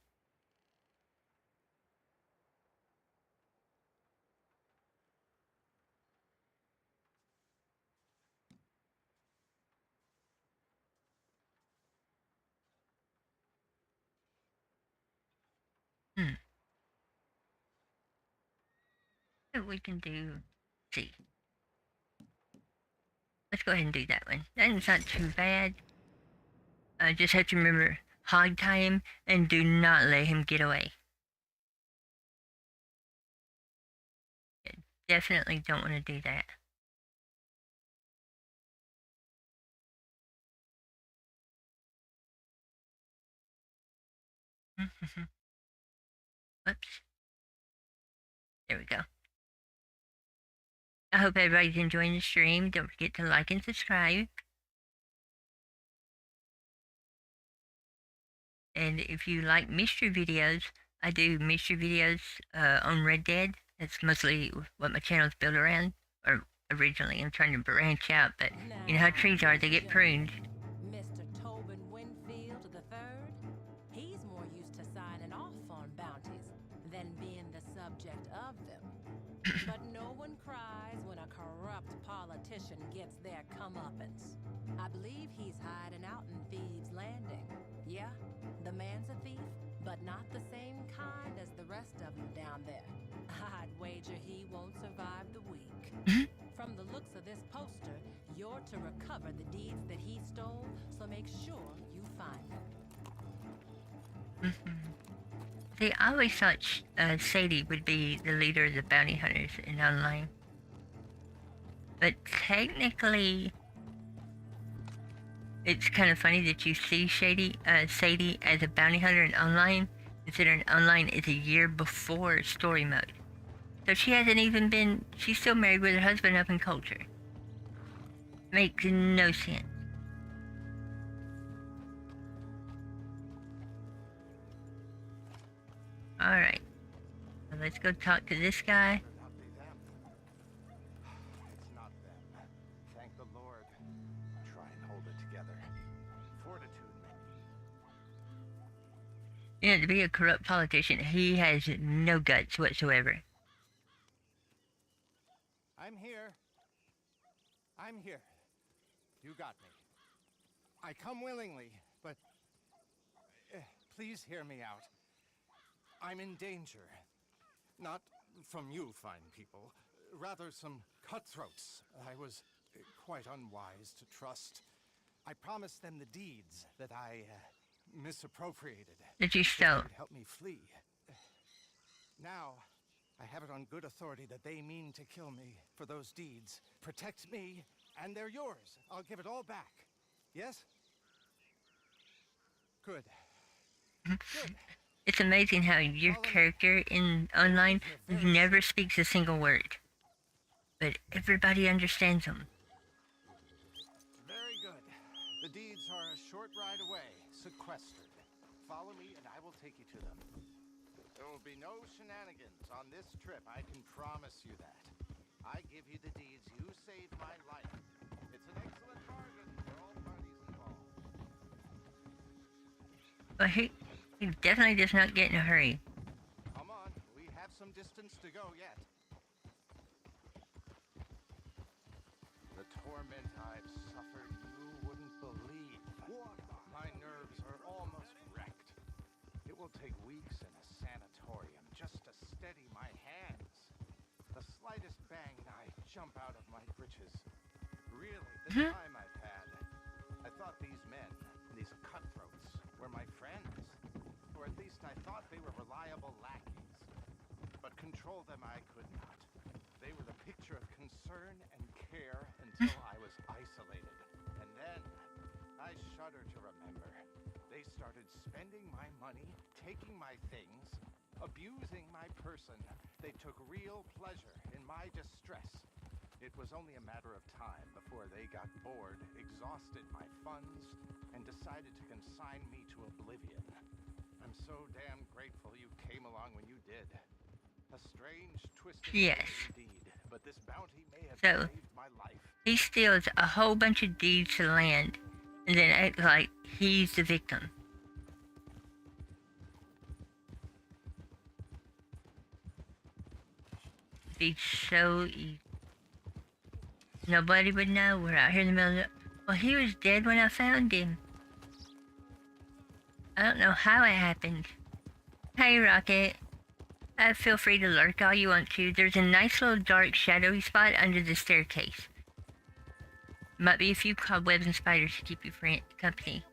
What we can do, see. Let's go ahead and do that one. That one's not too bad. Just have to remember, hog tie him and do not let him get away. Definitely don't want to do that. Whoops. There we go. I hope everybody's enjoying the stream. Don't forget to like and subscribe. And if you like mystery videos, I do mystery videos on Red Dead. That's mostly what my channel's built around. Or originally, I'm trying to branch out, but you know how trees are, they get pruned. Mr. Tobin Winfield III, he's more used to signing off on bounties than being the subject of them. But no one cries when a corrupt politician gets their comeuppance. I believe he's hiding out in Thieves' Landing. Yeah, the man's a thief, but not the same kind as the rest of them down there. I'd wager he won't survive the week. From the looks of this poster, you're to recover the deeds that he stole, so make sure you find them. See, I always thought Sadie would be the leader of the bounty hunters in online. But technically, it's kind of funny that you see Sadie as a bounty hunter in online, considering online is a year before story mode. So she hasn't even been, she's still married with her husband up in culture. Makes no sense. Alright. So let's go talk to this guy. It's not them. Thank the Lord. Try and hold it together. Fortitude, maybe. You know, to be a corrupt politician, he has no guts whatsoever. I'm here. I'm here. You got me. I come willingly, but please hear me out. I'm in danger. Not from you, fine people. Rather, some cutthroats I was quite unwise to trust. I promised them the deeds that I misappropriated. That you stole. Help me flee. Now, I have it on good authority that they mean to kill me for those deeds. Protect me, and they're yours. I'll give it all back. Yes? Good. Good. It's amazing how your character in online never speaks a single word. But everybody understands them. Very good. The deeds are a short ride away, sequestered. Follow me and I will take you to them. There will be no shenanigans on this trip, I can promise you that. I give you the deeds, you saved my life. It's an excellent bargain for all parties involved. But he definitely does not get in a hurry. Come on, we have some distance to go yet. The torment I've suffered, you wouldn't believe. My nerves are almost wrecked. It will take weeks in a sanatorium just to steady my hands. The slightest bang and I jump out of my britches. Really, the time I've had. I thought these men, these cutthroats, were my friends. Or at least I thought they were reliable lackeys. But control them I could not. They were the picture of concern and care until I was isolated. And then, I shudder to remember, they started spending my money, taking my things, abusing my person. They took real pleasure in my distress. It was only a matter of time before they got bored, exhausted my funds, and decided to consign me to oblivion. I'm so damn grateful you came along when you did. A strange twist of fate indeed, but this bounty may have saved my life. He steals a whole bunch of deeds to land, and then acts like he's the victim. Be so easy. Nobody would know. We're out here in the middle of the... Well, he was dead when I found him. I don't know how it happened. Hey, Rocket. Feel free to lurk all you want to. There's a nice little dark shadowy spot under the staircase. Might be a few cobwebs and spiders to keep you company.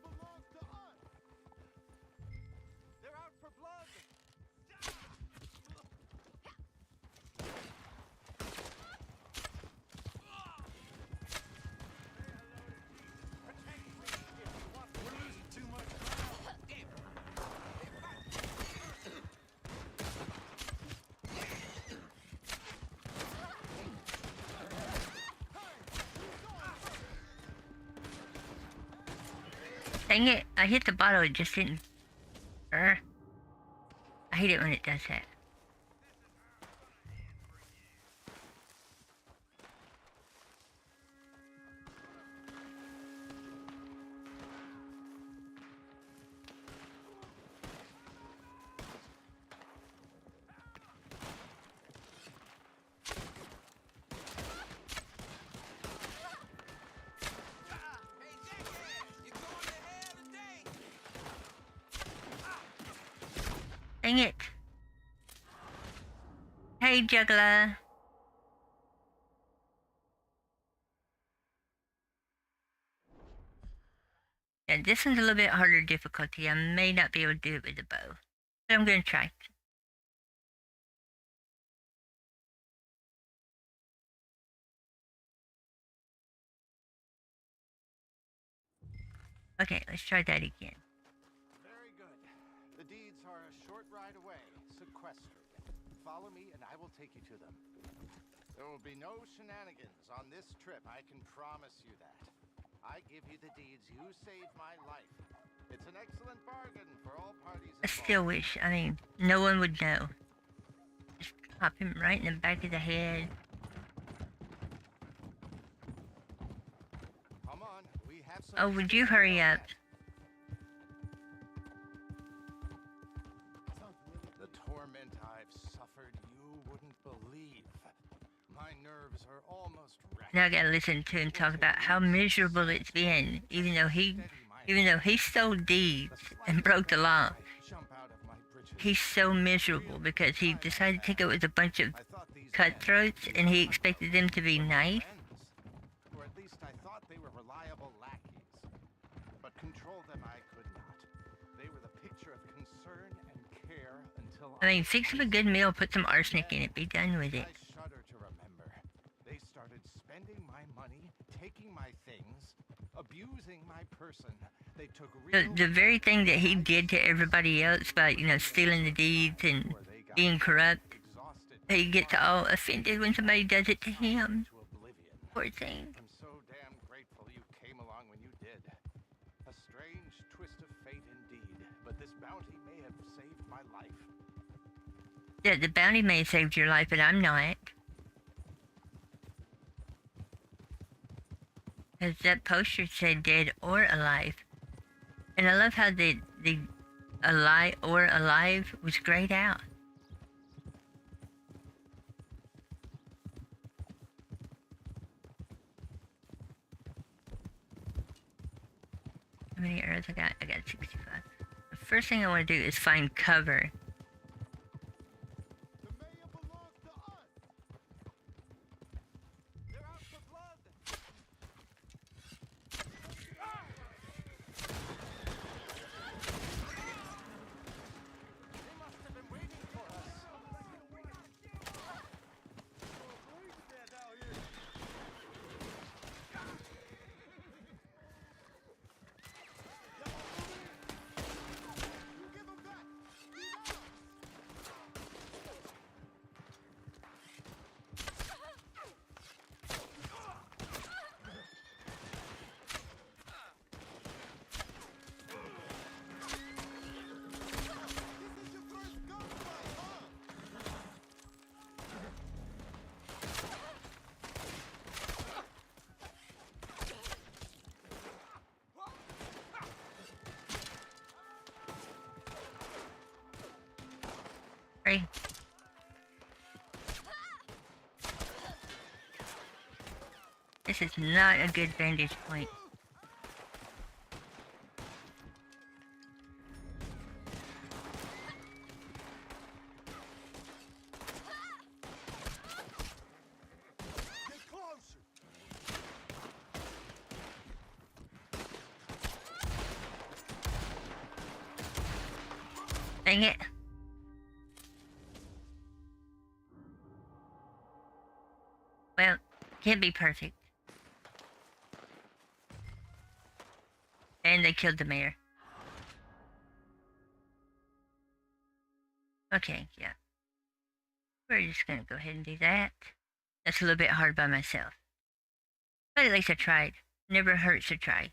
Dang it, I hit the bottle, it just didn't... I I hate it when it does that. Dang it. Hey, juggler. Yeah, this one's a little bit harder difficulty. I may not be able to do it with the bow, but I'm going to try. Okay, let's try that again. Very good. The deeds are a short ride away, sequestered. Follow me and I will take you to them. There will be no shenanigans on this trip, I can promise you that. I give you the deeds, you save my life. It's an excellent bargain for all parties involved. I still wish, no one would know. Just pop him right in the back of the head. Come on, we have some. Oh, would you hurry up? The torment I've suffered, you wouldn't believe. My nerves are almost wrecked. Now I gotta listen to him talk about how miserable it's been, even though he stole deeds and broke the law. He's so miserable because he decided to take it with a bunch of cutthroats and he expected them to be nice. Or at least I thought they were reliable lackeys. But control them I could not. They were the picture of concern and care until Fix him a good meal, put some arsenic in it, be done with it. I shudder to remember. They started spending my money, taking my things, abusing my person. They took The very thing that he did to everybody else by, stealing the deeds and being corrupt, he gets all offended when somebody does it to him. Poor thing. I'm so damn grateful you came along when you did. A strange twist of fate indeed, but this bounty may have saved my life. Yeah, the bounty may have saved your life, but I'm not. Because that poster said dead or alive. And I love how the alive or alive was grayed out. How many arrows I got? I got 65. The first thing I want to do is find cover. Sorry. This is not a good vantage point. Dang it. Well, can't be perfect. And they killed the mayor. Okay, yeah. We're just gonna go ahead and do that. That's a little bit hard by myself. But at least I tried. Never hurts to try.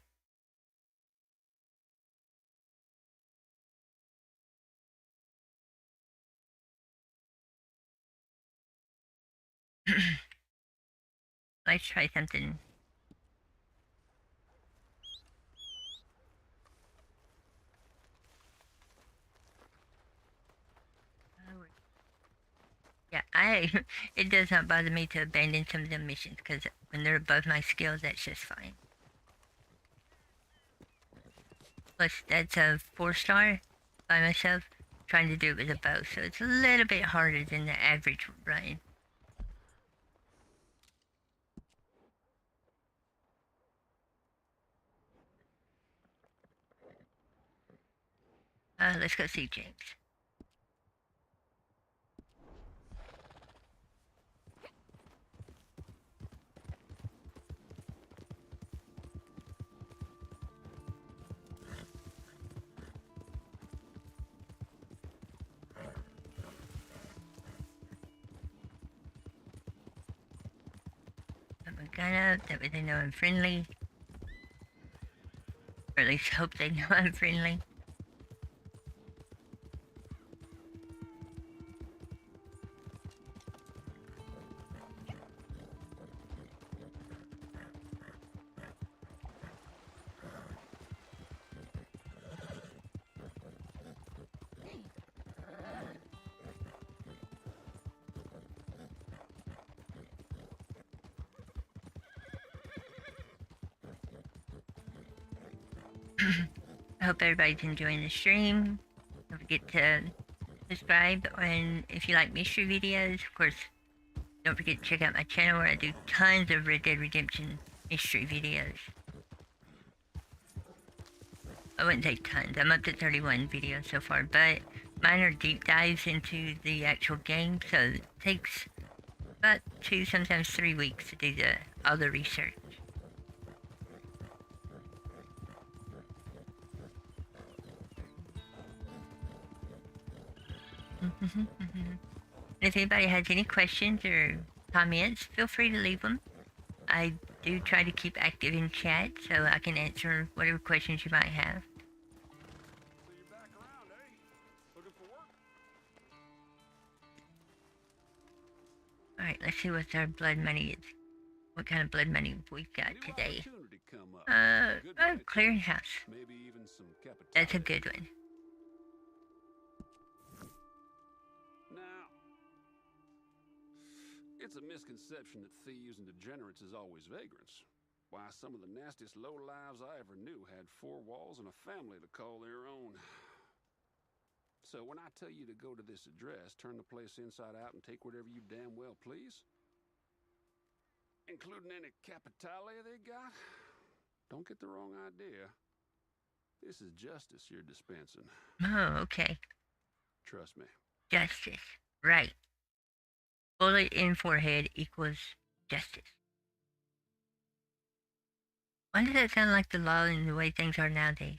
Let's try something. Yeah, it does not bother me to abandon some of the missions, because when they're above my skills, that's just fine. Plus, that's a 4-star by myself, trying to do it with a bow, so it's a little bit harder than the average run. Let's go see James. Put my gun up, that way they know I'm friendly. Or at least hope they know I'm friendly. I hope everybody's enjoying the stream. Don't forget to subscribe, and if you like mystery videos, of course, don't forget to check out my channel where I do tons of Red Dead Redemption mystery videos. I wouldn't say tons, I'm up to 31 videos so far, but mine are deep dives into the actual game, so it takes about 2, sometimes 3 weeks to do all the research. If anybody has any questions or comments, feel free to leave them. I do try to keep active in chat so I can answer whatever questions you might have. So you're back around, eh? Looking for work? Alright, let's see what our blood money is. What kind of blood money we've got today. Clearinghouse. Maybe even some capital. That's a good one. Now, it's a misconception that thieves and degenerates is always vagrants. Why, some of the nastiest lowlives I ever knew had 4 walls and a family to call their own. So when I tell you to go to this address, turn the place inside out and take whatever you damn well please, including any capitalia they got, don't get the wrong idea. This is justice you're dispensing. Oh, okay. Trust me. Justice. Right. Bullet in forehead equals justice. Why does that sound like the law and the way things are nowadays?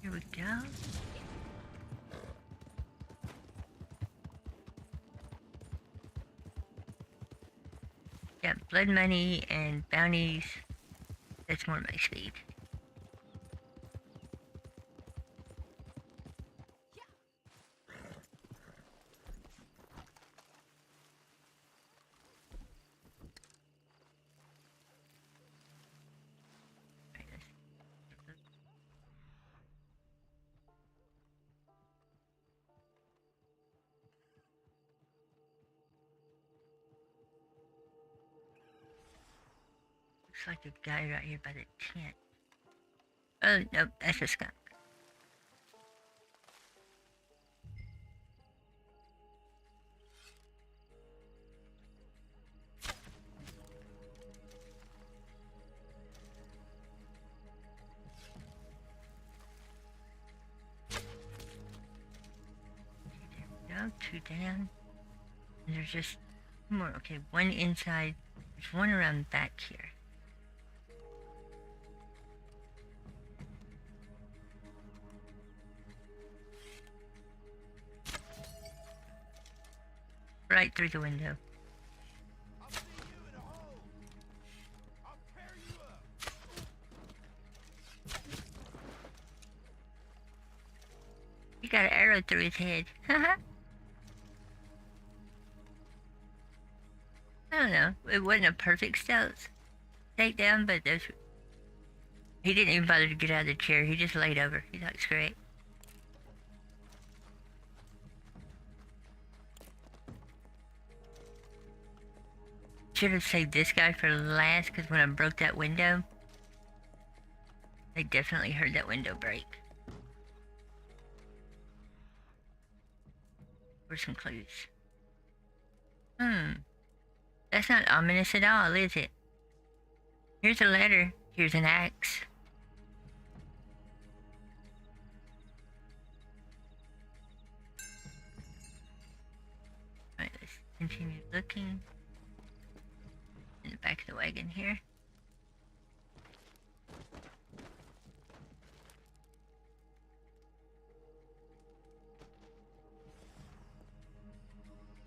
Here we go. Got blood money and bounties. That's more my speed. Looks like a guy right here by the tent. Oh, nope, that's a skunk. No, 2 down. And there's just 2 more. Okay, 1 inside. There's 1 around the back here. Right through the window. went through his head. I don't know. It wasn't a perfect stealth takedown, but he didn't even bother to get out of the chair. He just laid over. He thought, screw it. Should have saved this guy for last, because when I broke that window, they definitely heard that window break. Where's some clues? That's not ominous at all, is it? Here's a letter. Here's an axe. Alright, let's continue looking. In the back of the wagon here.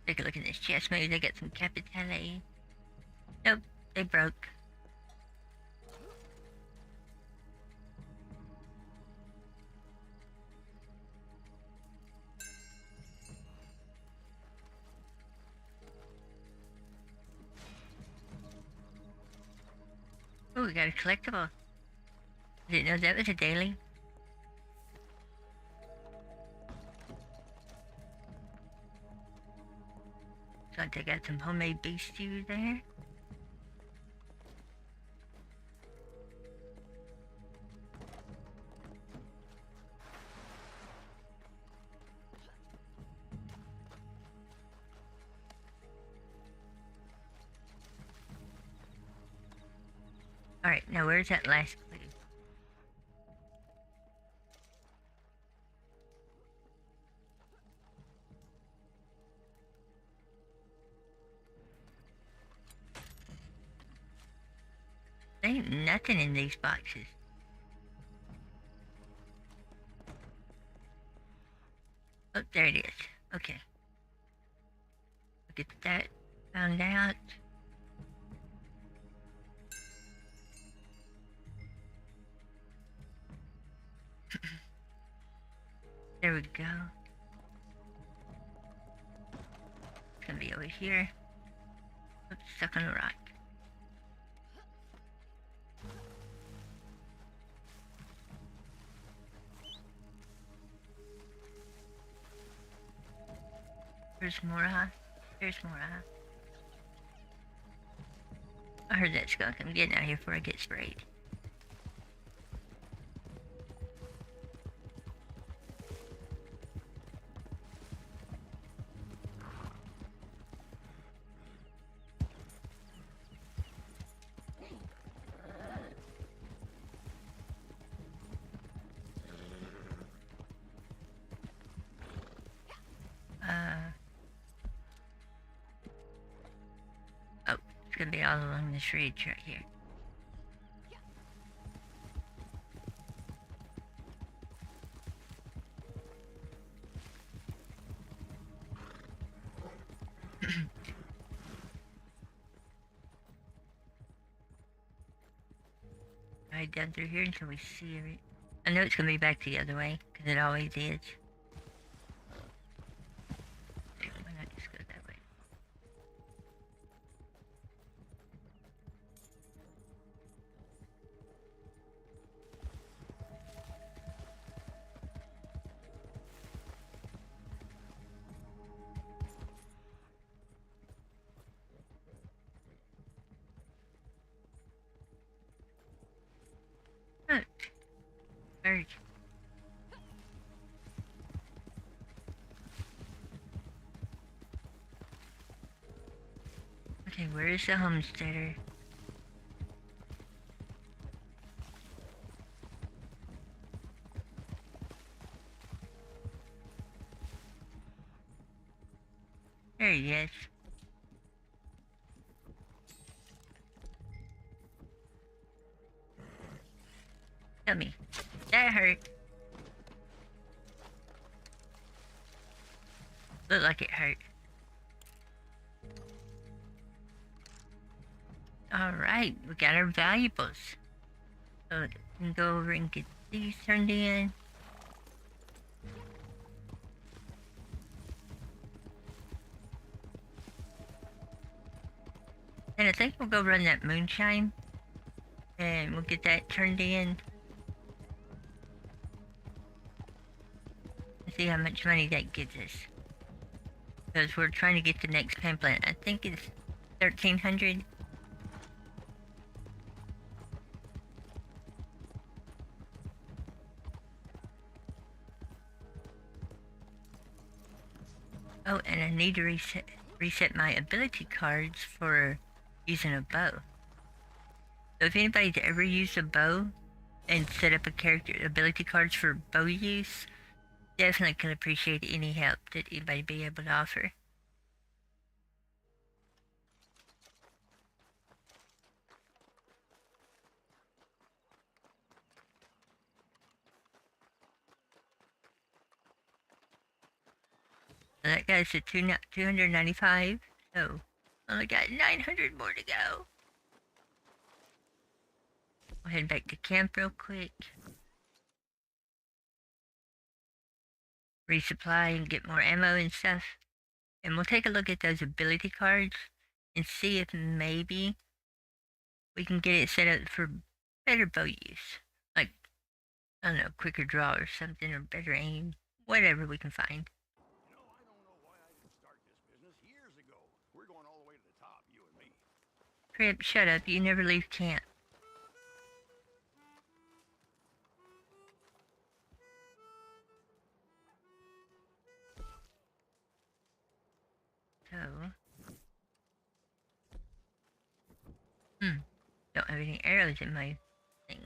Take a look at this chest. Maybe they got some capitale. Nope, they broke. Oh, we got a collectible. I didn't know that was a daily. So I got some homemade beef stew there. Alright, now where's that last clue? There ain't nothing in these boxes. Oh, there it is. Okay. Get that found out. There we go. It's gonna be over here. Oops, stuck on a rock. There's Mora. There's Mora. I heard that skunk. I'm getting out of here before I get sprayed. Oh, it's gonna be all along this ridge right here. Right down through here until we see it. I know it's gonna be back the other way, because it always is. Why not just go that way? Look. Bird. Okay, where is the homesteader? There he is. Tell me, that hurt. Looked like it hurt. Alright, we got our valuables. So we can go over and get these turned in. And I think we'll go run that moonshine. And we'll get that turned in. And see how much money that gets us. Because we're trying to get the next pamphlet. I think it's 1,300. Oh, and I need to reset my ability cards for using a bow. So if anybody's ever used a bow and set up a character ability cards for bow use, definitely could appreciate any help that anybody be able to offer. So that guy's at 295, so only got 900 more to go. We'll head back to camp real quick. Resupply and get more ammo and stuff. And we'll take a look at those ability cards and see if maybe we can get it set up for better bow use. Like, I don't know, quicker draw or something, or better aim. Whatever we can find. You know, I don't know why I didn't start this business years ago. We're going all the way to the top, you and me. Crip, shut up. You never leave camp. So... don't have any arrows in my thing.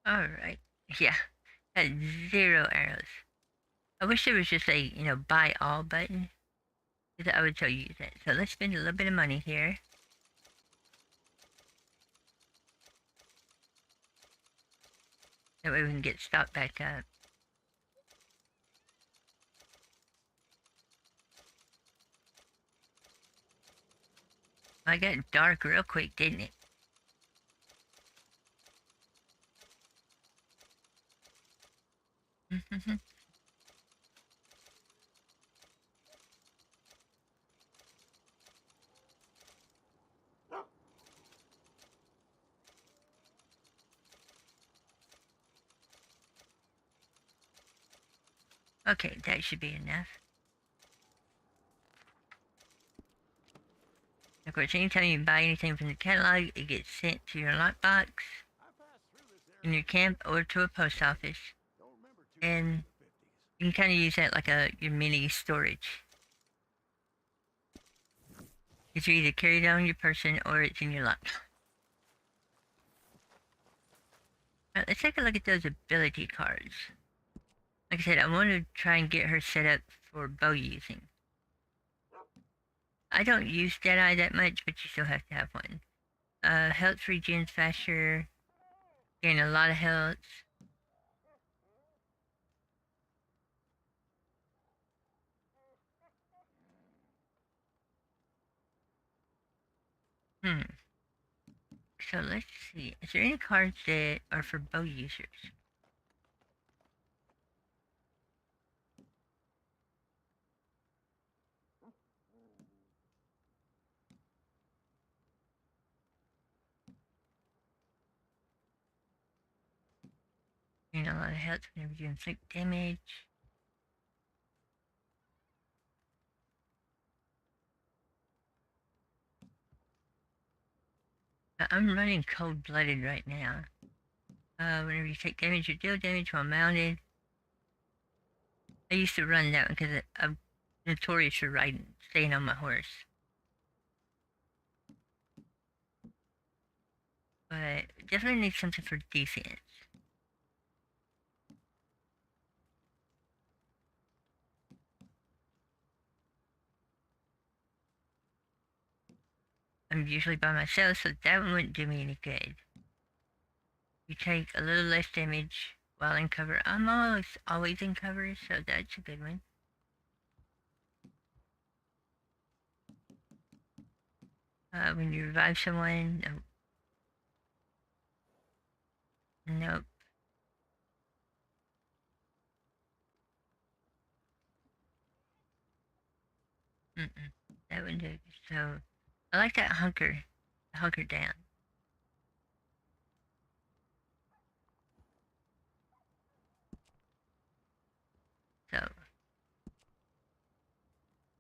Alright. Yeah. Got 0 arrows. I wish there was just a, buy all button. Because I would tell you that. So let's spend a little bit of money here. That way we can get stocked back up. I got dark real quick, didn't it? Okay, that should be enough. Of course, anytime you buy anything from the catalog, it gets sent to your lockbox, in your camp, or to a post office. And you can kind of use that like your mini storage. Because you either carry it on your person or it's in your lockbox. Alright, let's take a look at those ability cards. Like I said, I want to try and get her set up for bow using. I don't use Deadeye that much, but you still have to have one. Health regens faster. Gain a lot of health. So let's see. Is there any cards that are for bow users? Gain a lot of health whenever you inflict damage. I'm running cold-blooded right now. Whenever you take damage or deal damage while mounted. I used to run that one because I'm notorious for staying on my horse. But definitely need something for defense. I'm usually by myself, so that one wouldn't do me any good. You take a little less damage while in cover. I'm always in cover, so that's a good one. When you revive someone, nope. Mm-mm. That wouldn't do it. So, I like that hunker down. So,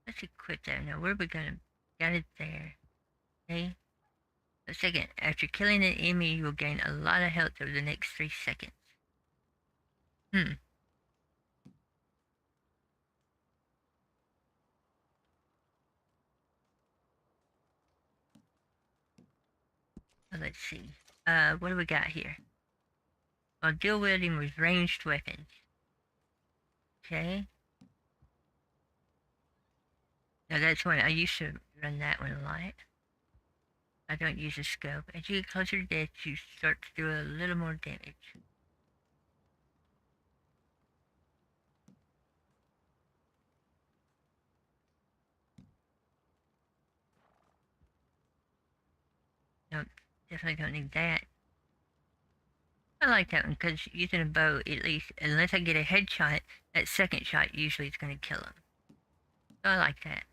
let's equip that. Now, where are we gonna... Got it there. Okay. A second. After killing an enemy, you will gain a lot of health over the next 3 seconds. Let's see. What do we got here? Well, dual wielding with ranged weapons. Okay. Now that's one I used to run that one a lot. I don't use a scope. As you get closer to death, you start to do a little more damage. Nope, definitely don't need that. I like that one because using a bow, at least, unless I get a headshot, that second shot usually is going to kill him. So I like that.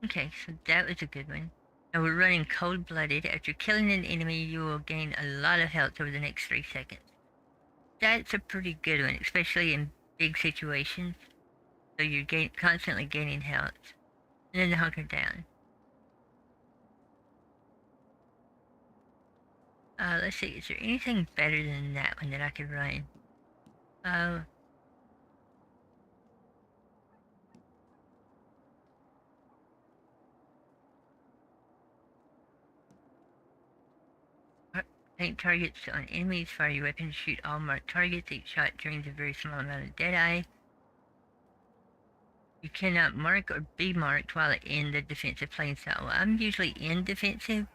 Okay, so that was a good one. Now we're running cold-blooded. After killing an enemy, you will gain a lot of health over the next 3 seconds. That's a pretty good one, especially in big situations. So you're constantly gaining health. And then the hunker down. Let's see, is there anything better than that one that I could run? Paint targets on enemies, fire your weapon to shoot all marked targets. Each shot drains a very small amount of deadeye. You cannot mark or be marked while in the defensive playing style. Well, I'm usually in defensive,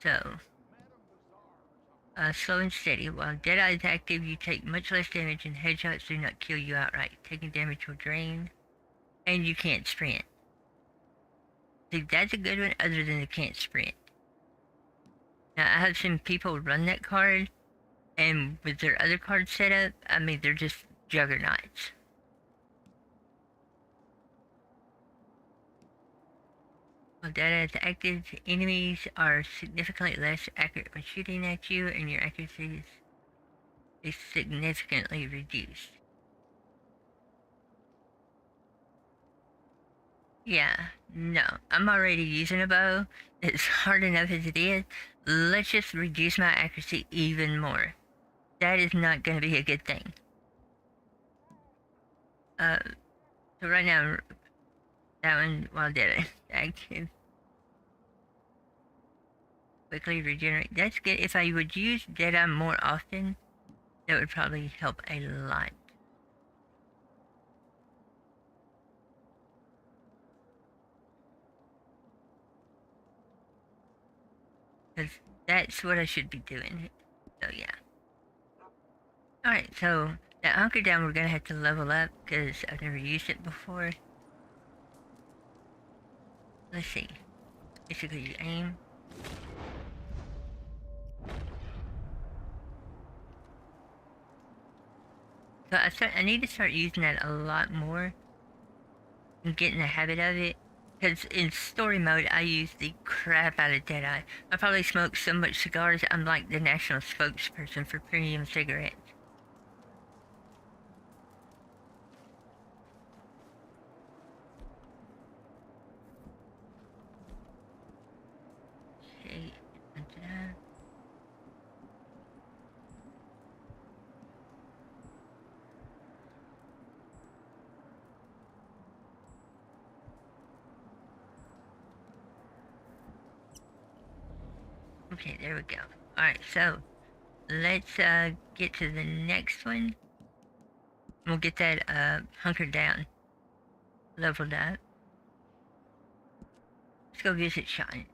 so slow and steady. While deadeye is active, you take much less damage and headshots do not kill you outright. Taking damage will drain, and you can't sprint. See, that's a good one other than the can't sprint. Now, I have seen people run that card, and with their other cards set up, I mean, they're just juggernauts. While data is active, enemies are significantly less accurate when shooting at you, and your accuracy is significantly reduced. Yeah, no, I'm already using a bow. It's hard enough as it is. Let's just reduce my accuracy even more. That is not going to be a good thing. So right now, that one, while dead, active. Quickly regenerate. That's good. If I would use Deadeye more often, that would probably help a lot. Because that's what I should be doing. So yeah. Alright, so that hunker down we're gonna have to level up because I've never used it before. Let's see. Basically you aim. So I need to start using that a lot more and getting the habit of it. Because in story mode, I use the crap out of Deadeye. I probably smoke so much cigars, I'm like the national spokesperson for premium cigarettes. Okay, okay, there we go. Alright, so let's get to the next one. We'll get that hunkered down. Leveled up. Let's go visit Sean.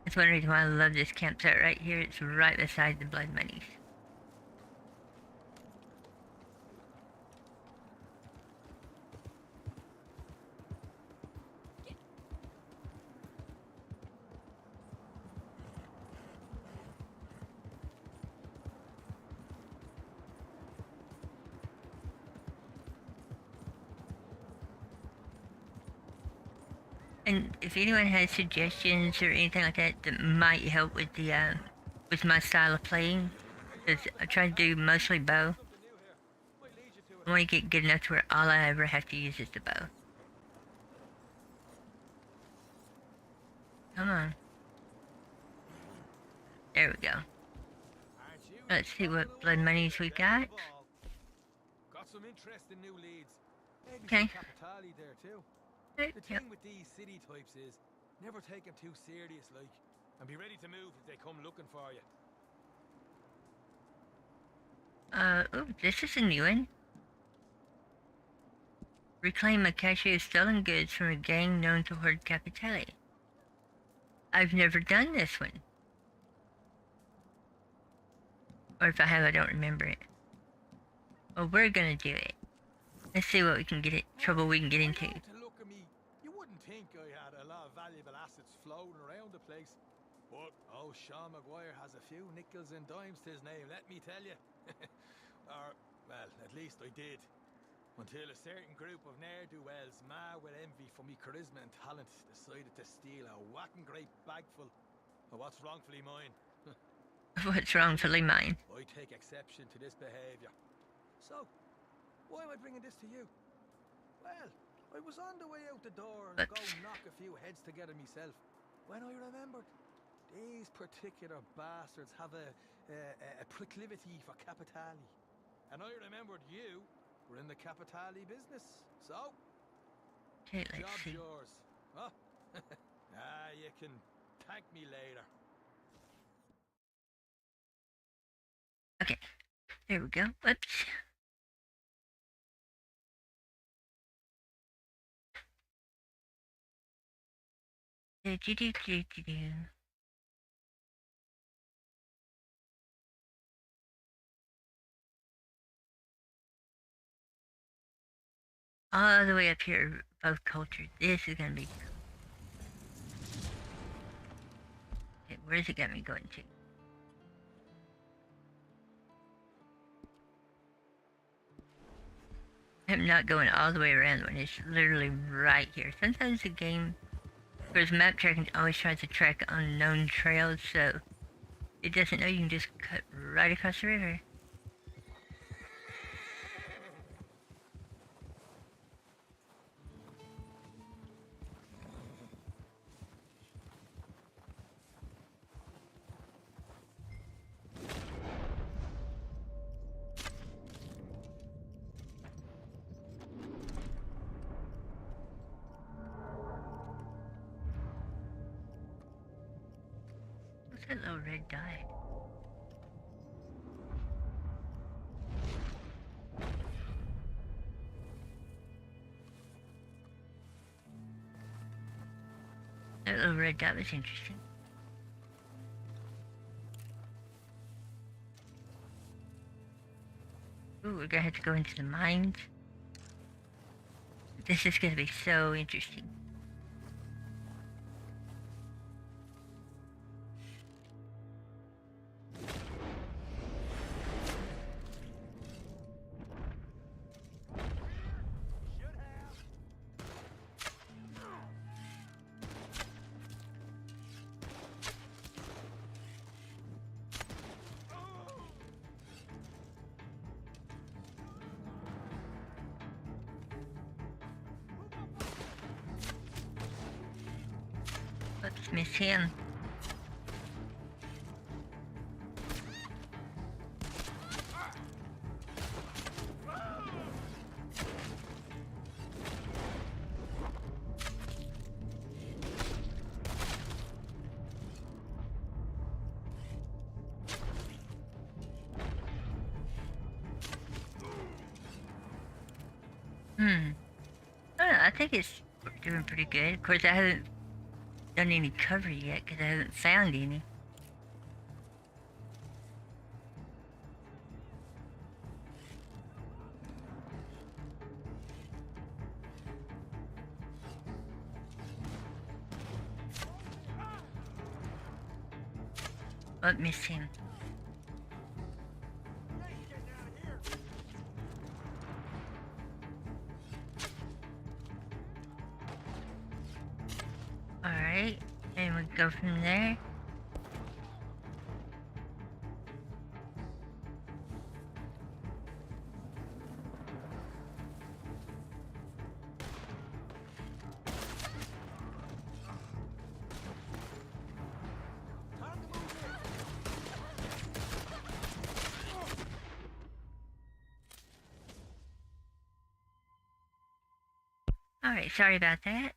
That's one reason why I love this campsite right here. It's right beside the Blood Monies. And if anyone has suggestions or anything like that that might help with my style of playing, because I try to do mostly bow. I want to get good enough to where all I ever have to use is the bow. Come on. There we go. Let's see what blood monies we got. Got some interesting new leads. Maybe Okay. some Capitali there too. Right, The yep. thing with these city types is never take them too serious, like, and be ready to move if they come looking for you. Oh, this is a new one. Reclaim a cache of stolen goods from a gang known to hoard Capitale. I've never done this one. Or if I have, I don't remember it. Well, we're gonna do it. Let's see what we can get trouble we can get into. To look at me, you wouldn't think I had a lot of valuable assets floating around the place. But old Sean Maguire has a few nickels and dimes to his name, let me tell you. Or, well, at least I did. Until a certain group of ne'er-do-wells, mad with envy for me charisma and talent, decided to steal a whacking great bagful of what's wrongfully mine. What's wrongfully mine? I take exception to this behaviour. So, why am I bringing this to you? Well, I was on the way out the door and go knock a few heads together myself when I remembered these particular bastards have a proclivity for Capitali. And I remembered you were in the Capitali business. So, okay, let's job's see. yours. Oh, you can thank me later. Okay, there we go. Whoops. All the way up here, both cultures. This is gonna be. Okay, where's it got me going to? I'm not going all the way around when it's literally right here. Sometimes the game, because map tracking always tries to track unknown trails, so it doesn't know you can just cut right across the river. What's that little red dot? That little red dot was interesting. Ooh, we're gonna have to go into the mines. This is gonna be so interesting. Let's miss him. I don't know, I think it's doing pretty good. Of course, I haven't done any cover yet because I haven't found any. But miss him. go from there. Alright, sorry about that.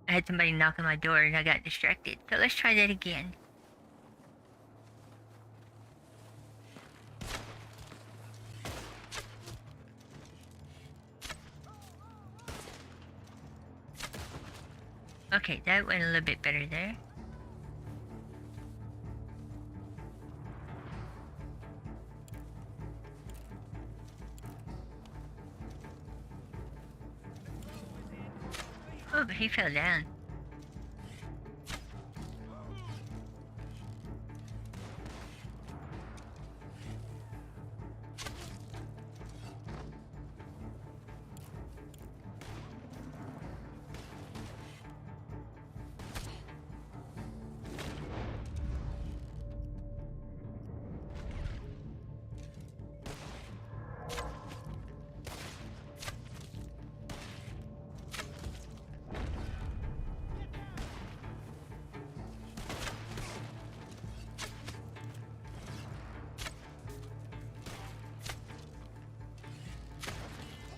I had somebody knock on my door and I got distracted. So let's try that again. Okay, that went a little bit better there. Oh, but he fell down.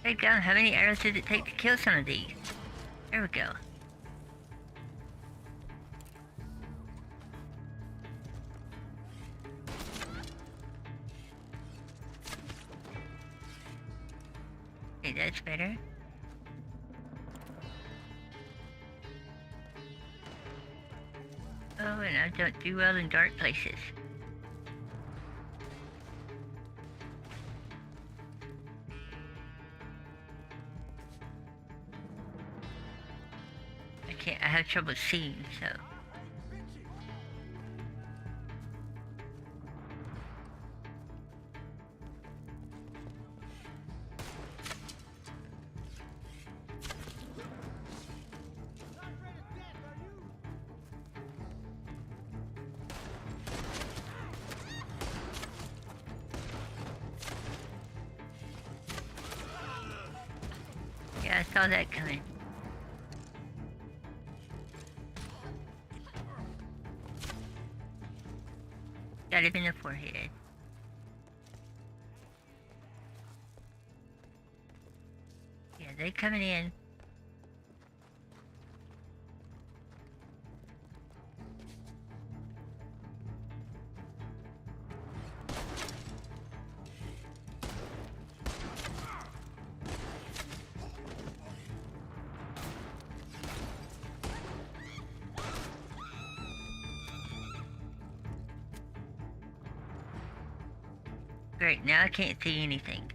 There we go. How many arrows did it take to kill some of these? There we go. Okay, that's better. Oh, and I don't do well in dark places. I have trouble seeing, so. Yeah, I saw that coming. Got him in the forehead. Yeah, they coming in. Great, now I can't see anything.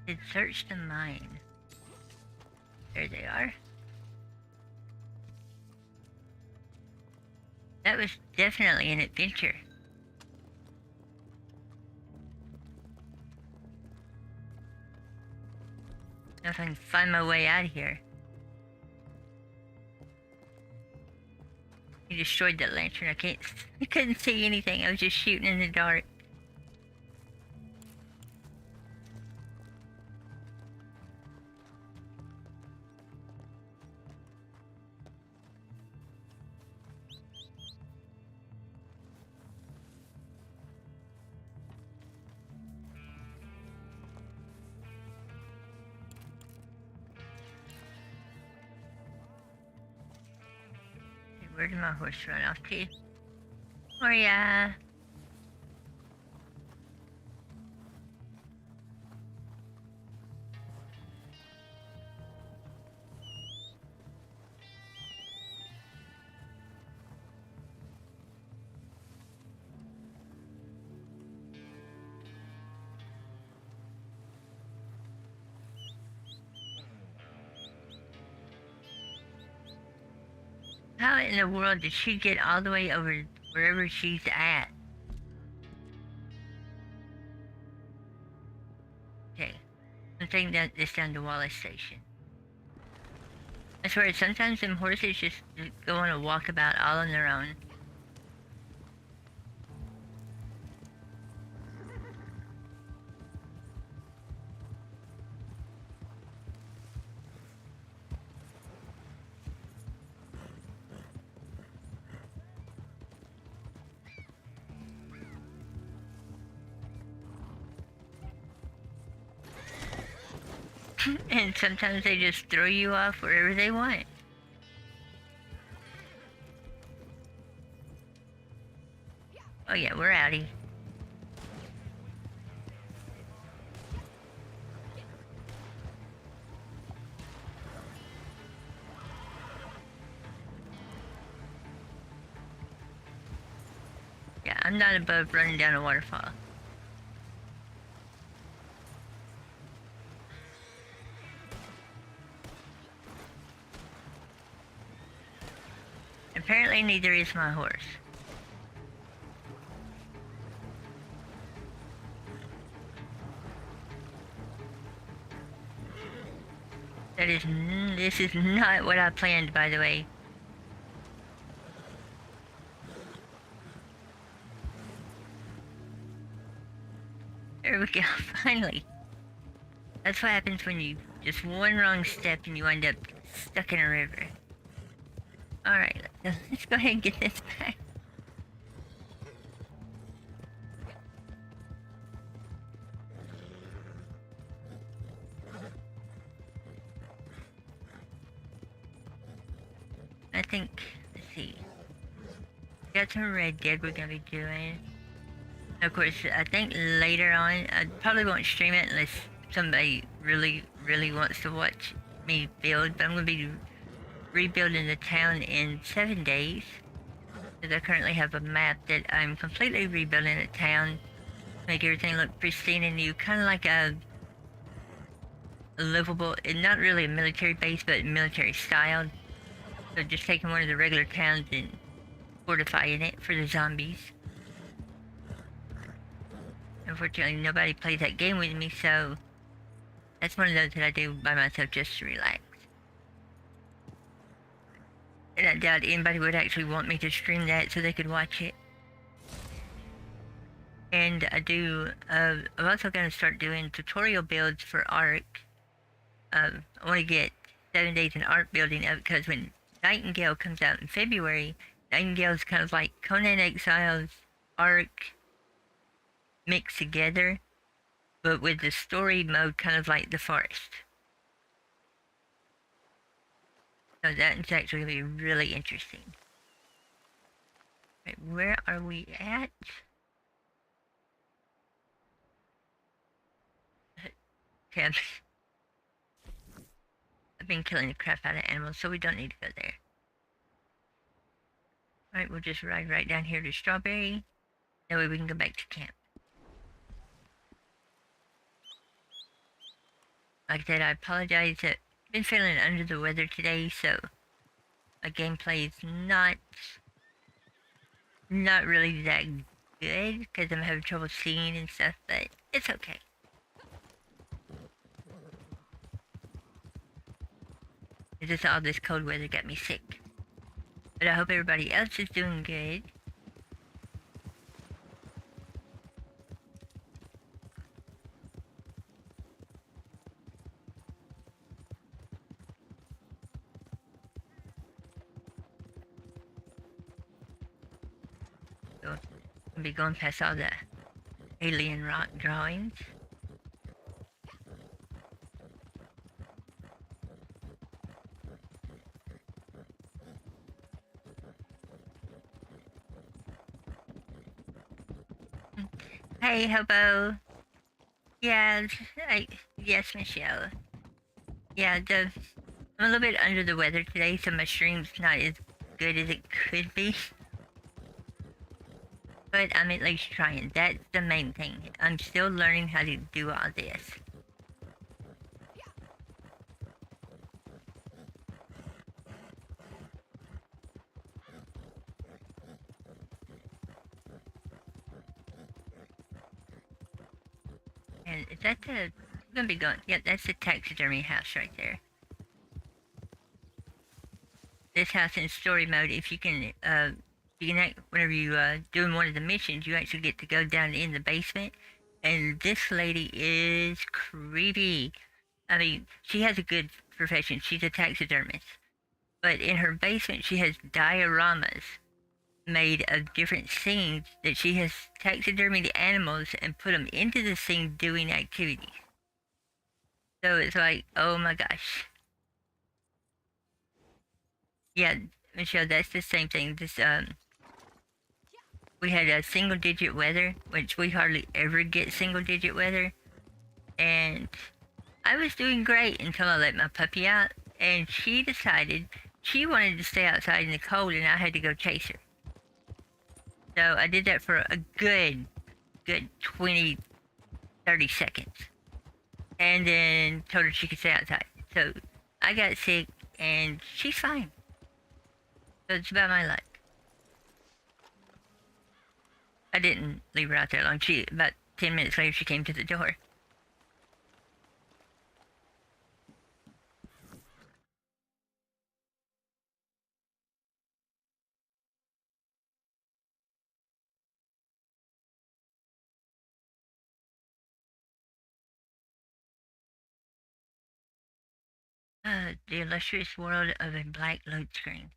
It searched the mine. There they are. That was definitely an adventure. Now if I can find my way out of here. He destroyed that lantern. I couldn't see anything. I was just shooting in the dark. Where did my horse run off to? Moria! How in the world did she get all the way over wherever she's at? taking this down to Wallace Station. I swear, sometimes them horses just go on a walkabout all on their own. And sometimes they just throw you off wherever they want. Oh yeah, we're outie. Yeah, I'm not above running down a waterfall. Apparently neither is my horse. This is not what I planned, by the way. There we go, finally. That's what happens when you just one wrong step and you end up stuck in a river. Alright, let's go ahead and get this back. I think, let's see. Got some Red Dead we're gonna be doing. Of course, I think later on, I probably won't stream it unless somebody really wants to watch me build, but I'm gonna be rebuilding the town in 7 days. Because I currently have a map that I'm completely rebuilding the town, make everything look pristine and new, kind of like a livable, not really a military base, but military style. So just taking one of the regular towns and fortifying it for the zombies. Unfortunately, nobody plays that game with me, so that's one of those that I do by myself just to relax. And I doubt anybody would actually want me to stream that so they could watch it. And I'm also going to start doing tutorial builds for Ark. I want to get 7 days in Ark building up, because when Nightingale comes out in February, Nightingale is kind of like Conan Exiles, Ark mixed together, but with the story mode kind of like The Forest. So that's actually going to be really interesting. Right, where are we at? Okay, I've been killing the crap out of animals, so we don't need to go there. Alright, we'll just ride right down here to Strawberry. That way we can go back to camp. Like I said, I apologize that I've been feeling under the weather today, so my gameplay is not really that good, because I'm having trouble seeing and stuff, but it's okay. It's just all this cold weather got me sick. But I hope everybody else is doing good. So, I'll be going past all the alien rock drawings. Hey, Hobo. Yeah, yes, Michelle. Yeah, I'm a little bit under the weather today, so my stream's not as good as it could be. But I'm at least trying. That's the main thing. I'm still learning how to do all this. And is that the We're gonna be going. Yep, that's the taxidermy house right there. This house in story mode, if you can, whenever you doing one of the missions, you actually get to go down in the basement. And this lady is creepy. I mean, she has a good profession. She's a taxidermist. But in her basement, she has dioramas made of different scenes that she has taxidermied the animals and put them into the scene doing activities. So it's like, oh my gosh. Yeah, Michelle, that's the same thing. We had a single digit weather, which we hardly ever get single digit weather. And I was doing great until I let my puppy out, and she decided she wanted to stay outside in the cold, and I had to go chase her. So I did that for a good 20, 30 seconds. And then told her she could stay outside. So I got sick, and she's fine. So it's about my luck. I didn't leave her out there long. About 10 minutes later, she came to the door. The illustrious world of a black load screen.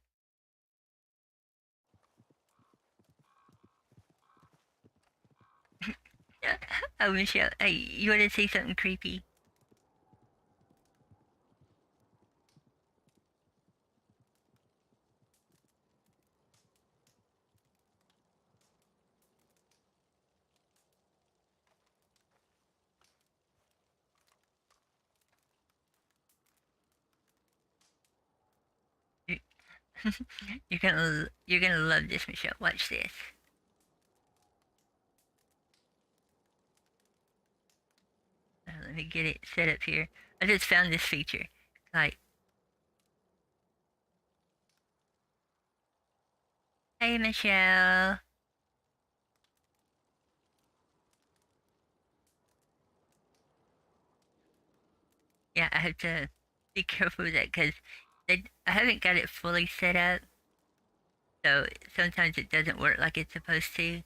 Oh, Michelle, hey, you want to see something creepy? You're gonna love this, Michelle. Watch this. Let me get it set up here. I just found this feature. Like, hey, Michelle. Yeah, I have to be careful with that because I haven't got it fully set up. So sometimes it doesn't work like it's supposed to.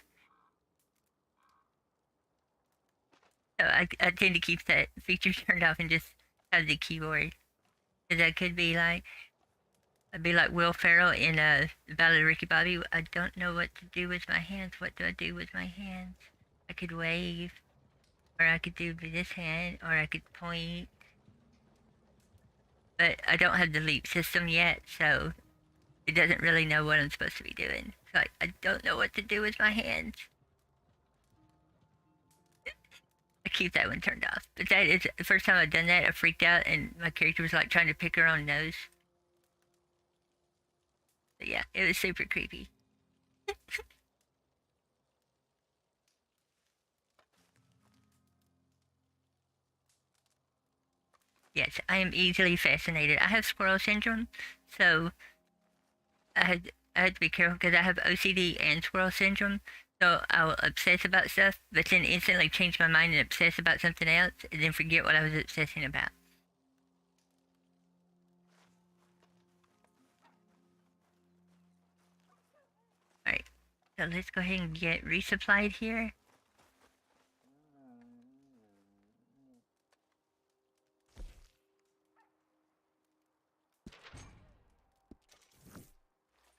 So I tend to keep that feature turned off and just have the keyboard. Because I'd be like Will Ferrell in the Battle of Ricky Bobby. I don't know what to do with my hands. What do I do with my hands? I could wave, or I could do this hand, or I could point. But I don't have the leap system yet, so it doesn't really know what I'm supposed to be doing. So I don't know what to do with my hands. I keep that one turned off. But that is the first time I've done that. I freaked out, and my character was like trying to pick her own nose. But yeah, it was super creepy. Yes, I am easily fascinated. I have squirrel syndrome, so I had to be careful because I have OCD and squirrel syndrome. So I'll obsess about stuff, but then instantly change my mind and obsess about something else, and then forget what I was obsessing about. Alright, so let's go ahead and get resupplied here.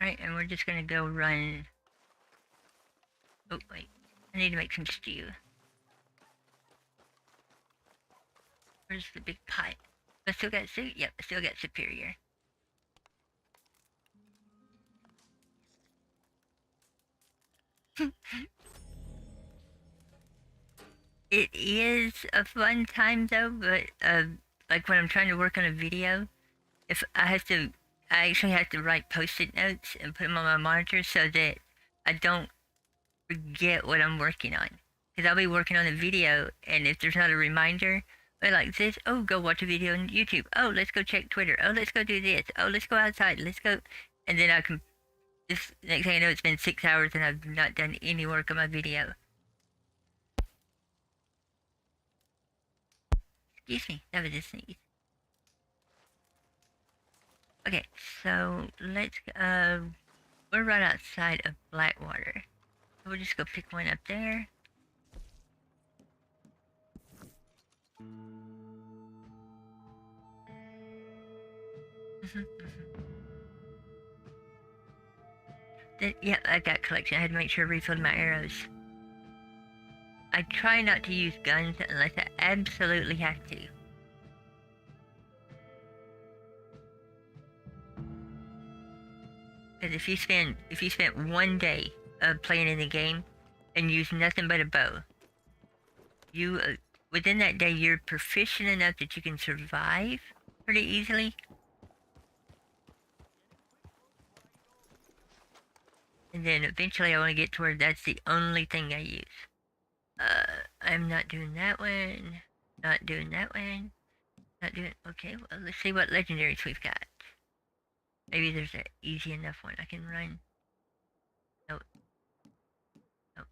Alright, and we're just gonna go run. Oh, wait. I need to make some stew. Where's the big pot? I still got soup? Yep, I still got superior. It is a fun time though, but like when I'm trying to work on a video, if I actually have to write post-it notes and put them on my monitor so that I don't forget what I'm working on. Because I'll be working on a video, and if there's not a reminder, like this, oh, go watch a video on YouTube. Oh, let's go check Twitter. Oh, let's go do this. Oh, let's go outside. Let's go. And then I can, this next thing I know, it's been 6 hours and I've not done any work on my video. Excuse me, that was a sneeze. Okay, so let's we're right outside of Blackwater. We'll just go pick one up there. Yeah, I got collection. I had to make sure I refilled my arrows. I try not to use guns unless I absolutely have to. Because if you spent one day of playing in the game and use nothing but a bow, you within that day you're proficient enough that you can survive pretty easily. And then eventually I want to get to where that's the only thing I use. I'm not doing that one. Not doing that one. Not doing... Okay, well, let's see what legendaries we've got. Maybe there's an easy enough one I can run. Nope. Nope.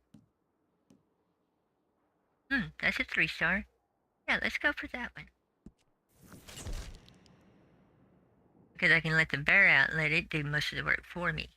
That's a 3-star. Yeah, let's go for that one. Because I can let the bear out and let it do most of the work for me.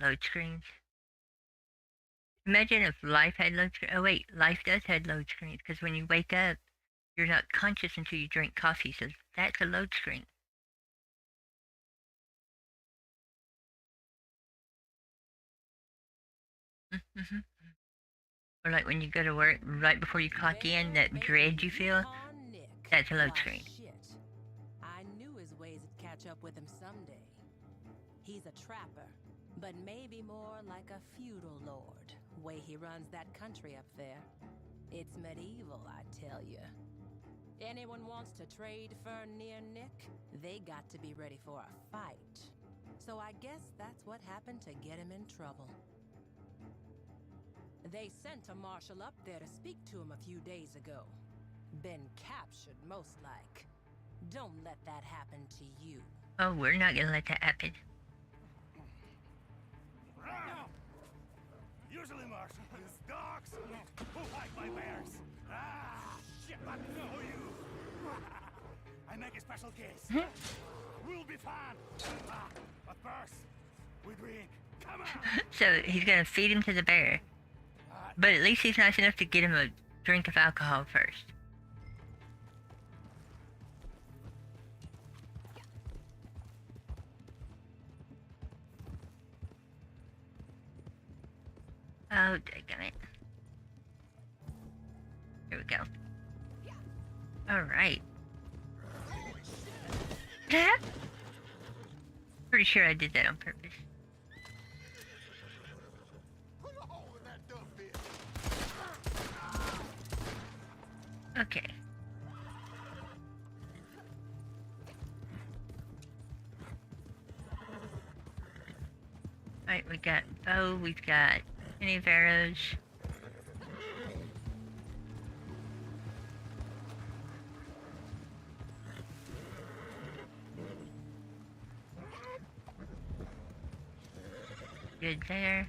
Load screens. Imagine if life had load screens. Oh wait, life does have load screens because when you wake up, you're not conscious until you drink coffee, so that's a load screen. Or like when you go to work, right before you clock in, that dread you feel, that's a load screen. Shit. I knew his ways would catch up with him someday. He's a trapper, but maybe more like a feudal lord, way he runs that country up there. It's medieval, I tell you. Anyone wants to trade for near Nick, they got to be ready for a fight. So I guess that's what happened to get him in trouble. They sent a marshal up there to speak to him a few days ago. Been captured, most like. Don't let that happen to you. Oh, we're not gonna let that happen. Usually, Marshal, it's dogs who like my bears. Shit, but no you. I make a special case. We'll be fine. But first, we drink. Come on. So he's gonna feed him to the bear. But at least he's nice enough to get him a drink of alcohol first. Oh, daggone it. Here we go. Alright. Pretty sure I did that on purpose. Okay. Alright, we got bow, we've got any of arrows. Good there.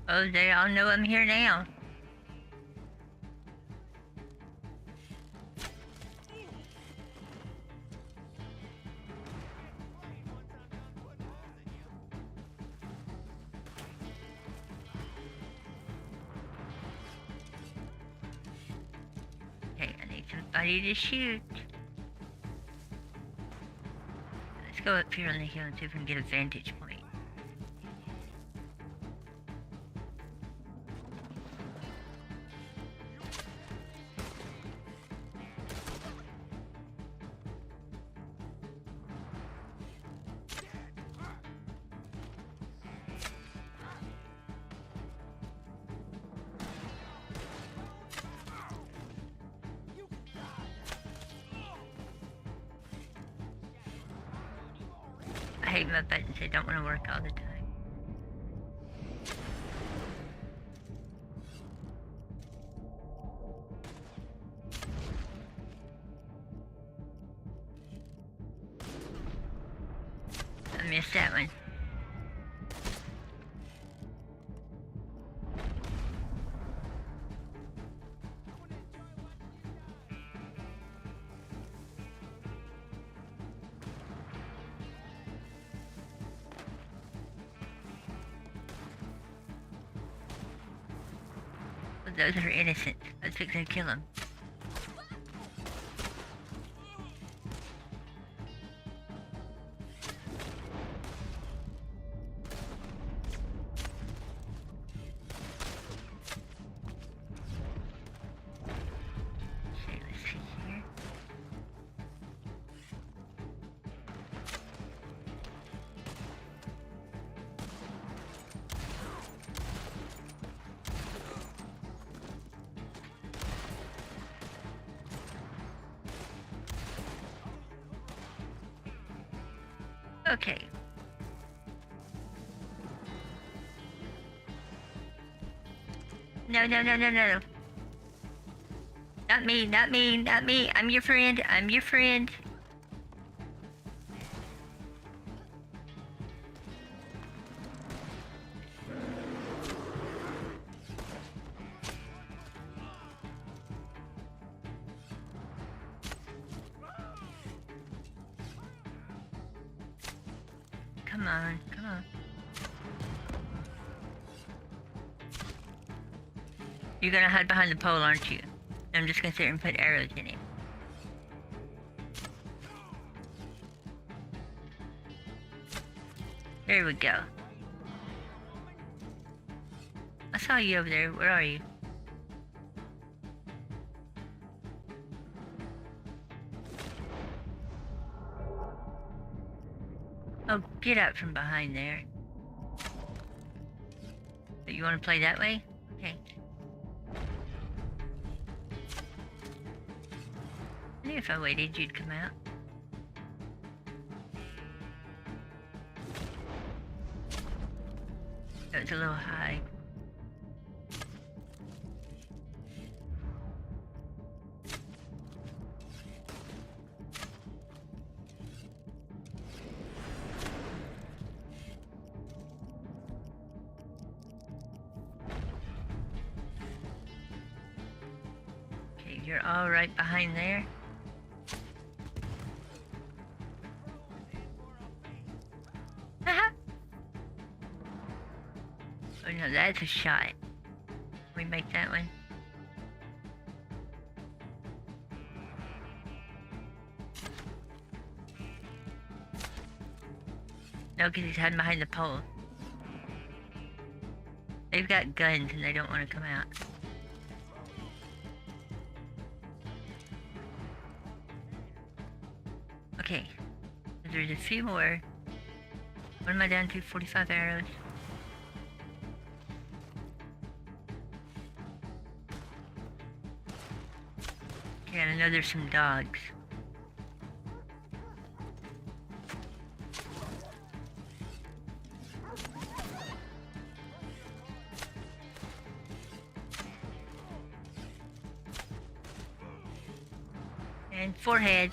Oh, they all know I'm here now. Okay, I need somebody to shoot. go up here on the hill and see if we can get a vantage point. I hate my buttons, they don't want to work all the time. I missed that one. But those are innocent. I was fixing to kill them. Okay, let's see here. Okay. No, no, no, no, no. Not me, not me, not me. I'm your friend. I'm your friend. Come on, come on. You're gonna hide behind the pole, aren't you? I'm just gonna sit here and put arrows in it. There we go. I saw you over there. Where are you? Oh, get out from behind there. You want to play that way? Okay. I knew if I waited, you'd come out. Oh, it's a little high. Okay, you're all right behind there. Oh no, that's a shot. Can we make that one? No, because he's hiding behind the pole. They've got guns and they don't want to come out. Okay, there's a few more. What am I down to? 45 arrows. Okay, and I know there's some dogs. And forehead.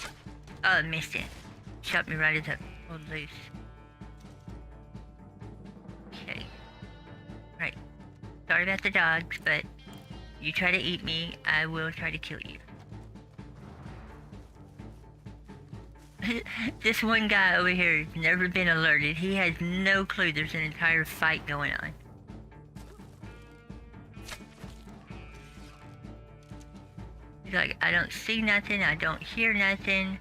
Oh, I missed it. Shot me right as I pulled loose. Okay. Right. Sorry about the dogs, but you try to eat me, I will try to kill you. This one guy over here has never been alerted. He has no clue there's an entire fight going on. He's like, I don't see nothing, I don't hear nothing.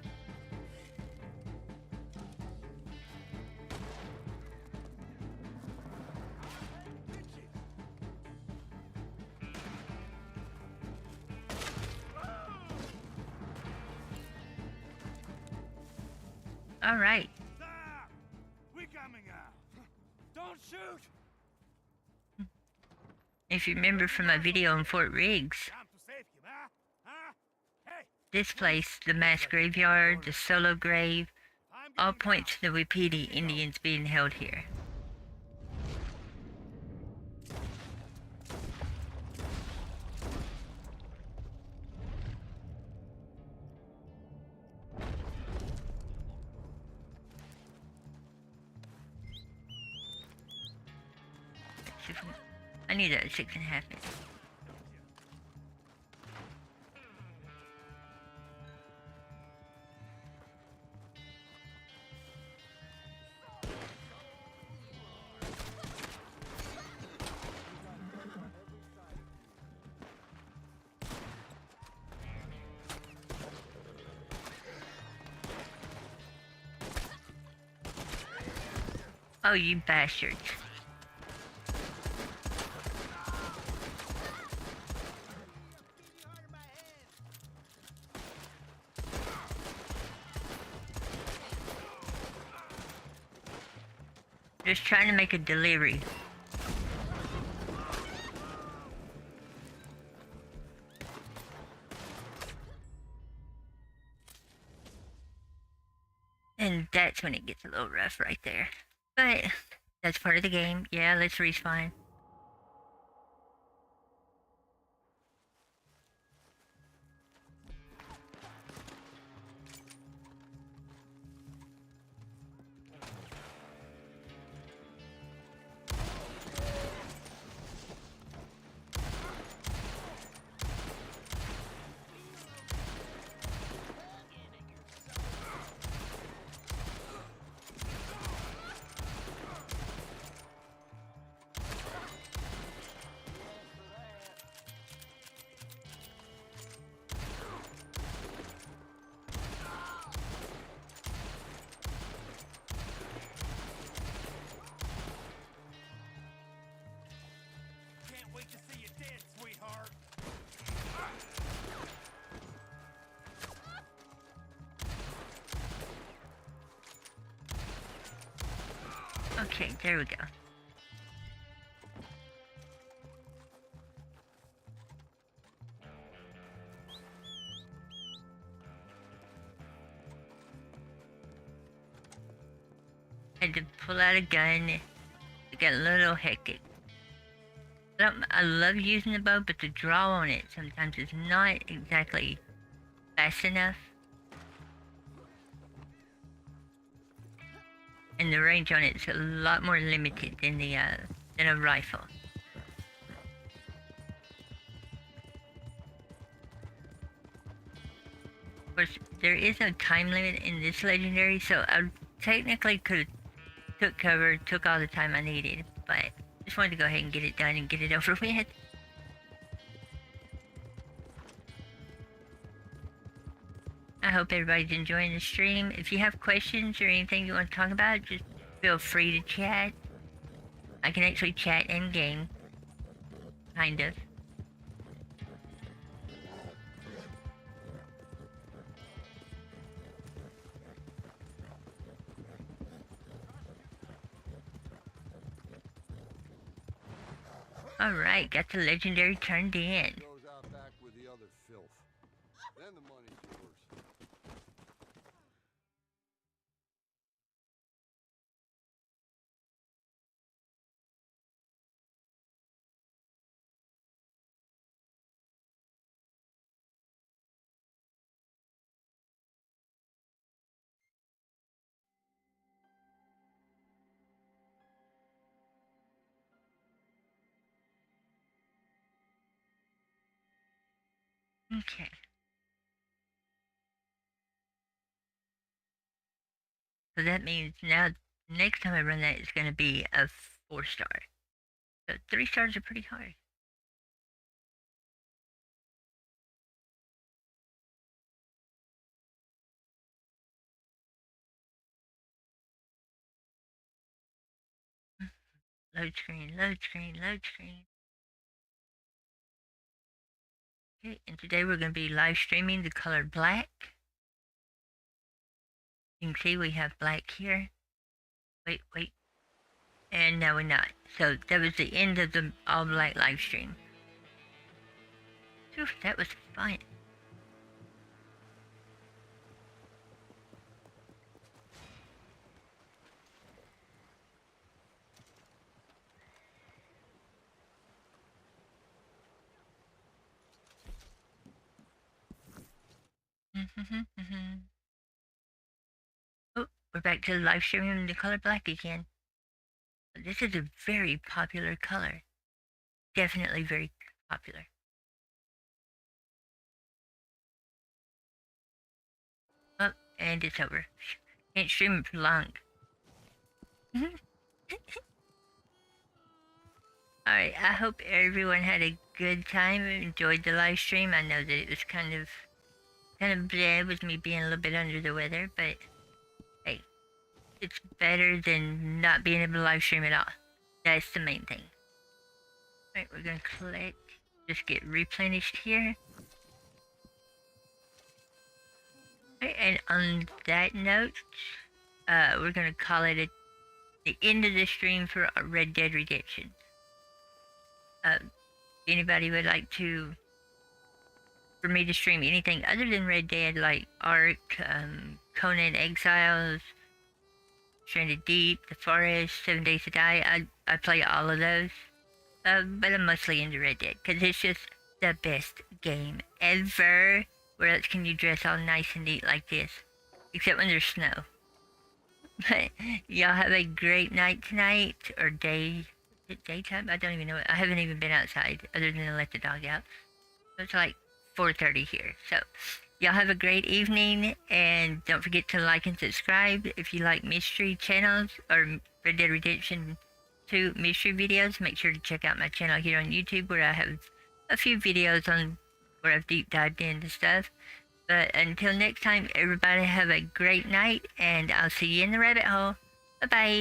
All right. Stop! We coming out. Don't shoot. If you remember from my video on Fort Riggs, Time to save him, huh? Huh? Hey, this place, the mass graveyard, the solo grave, I'm all getting point down. to the Wapiti Indians being held here. I need a 6.5 minutes. Oh, you bastards. Just trying to make a delivery. And that's when it gets a little rough right there. But that's part of the game. Yeah, let's respawn. Can't wait to see you dead, sweetheart. Okay, there we go. Had to pull out a gun. It got a little hectic. I love using the bow, but the draw on it sometimes is not exactly fast enough. And the range on it's a lot more limited than a rifle. Of course, there is no time limit in this legendary, so I technically could have took cover, took all the time I needed, but just wanted to go ahead and get it done and get it over with. I hope everybody's enjoying the stream. If you have questions or anything you want to talk about, just feel free to chat. I can actually chat in game. Kind of. Alright, got the legendary turned in. Goes out back with the other filth. Then the money's yours. Okay. So that means now, next time I run that, it's going to be a 4-star. So 3 stars are pretty hard. Load screen, load screen, load screen. Okay, and today we're going to be live streaming the color black. You can see we have black here. Wait. And now we're not. So that was the end of the all black live stream. Phew, that was fun. Oh, we're back to the live streaming the color black again. This is a very popular color. Definitely very popular. Oh, and it's over. Can't stream for long. Alright, I hope everyone had a good time and enjoyed the live stream. I know that it was kind of bad with me being a little bit under the weather, but hey, it's better than not being able to live stream at all. That's the main thing. Alright, we're gonna collect, just get replenished here. Alright, and on that note, we're gonna call it the end of the stream for Red Dead Redemption. Anybody would like for me to stream anything other than Red Dead, like Ark, Conan Exiles, Stranded Deep, The Forest, 7 Days to Die, I play all of those. But I'm mostly into Red Dead, because it's just the best game ever. Where else can you dress all nice and neat like this? Except when there's snow. But y'all have a great night tonight, or day. Is it daytime? I don't even know. I haven't even been outside, other than to let the dog out. So it's like 4:30 here. So y'all have a great evening, and don't forget to like and subscribe if you like mystery channels or Red Dead Redemption 2 mystery videos. Make sure to check out my channel here on YouTube, where I have a few videos on where I've deep dived into stuff. But until next time, everybody have a great night, and I'll see you in the rabbit hole. Bye bye.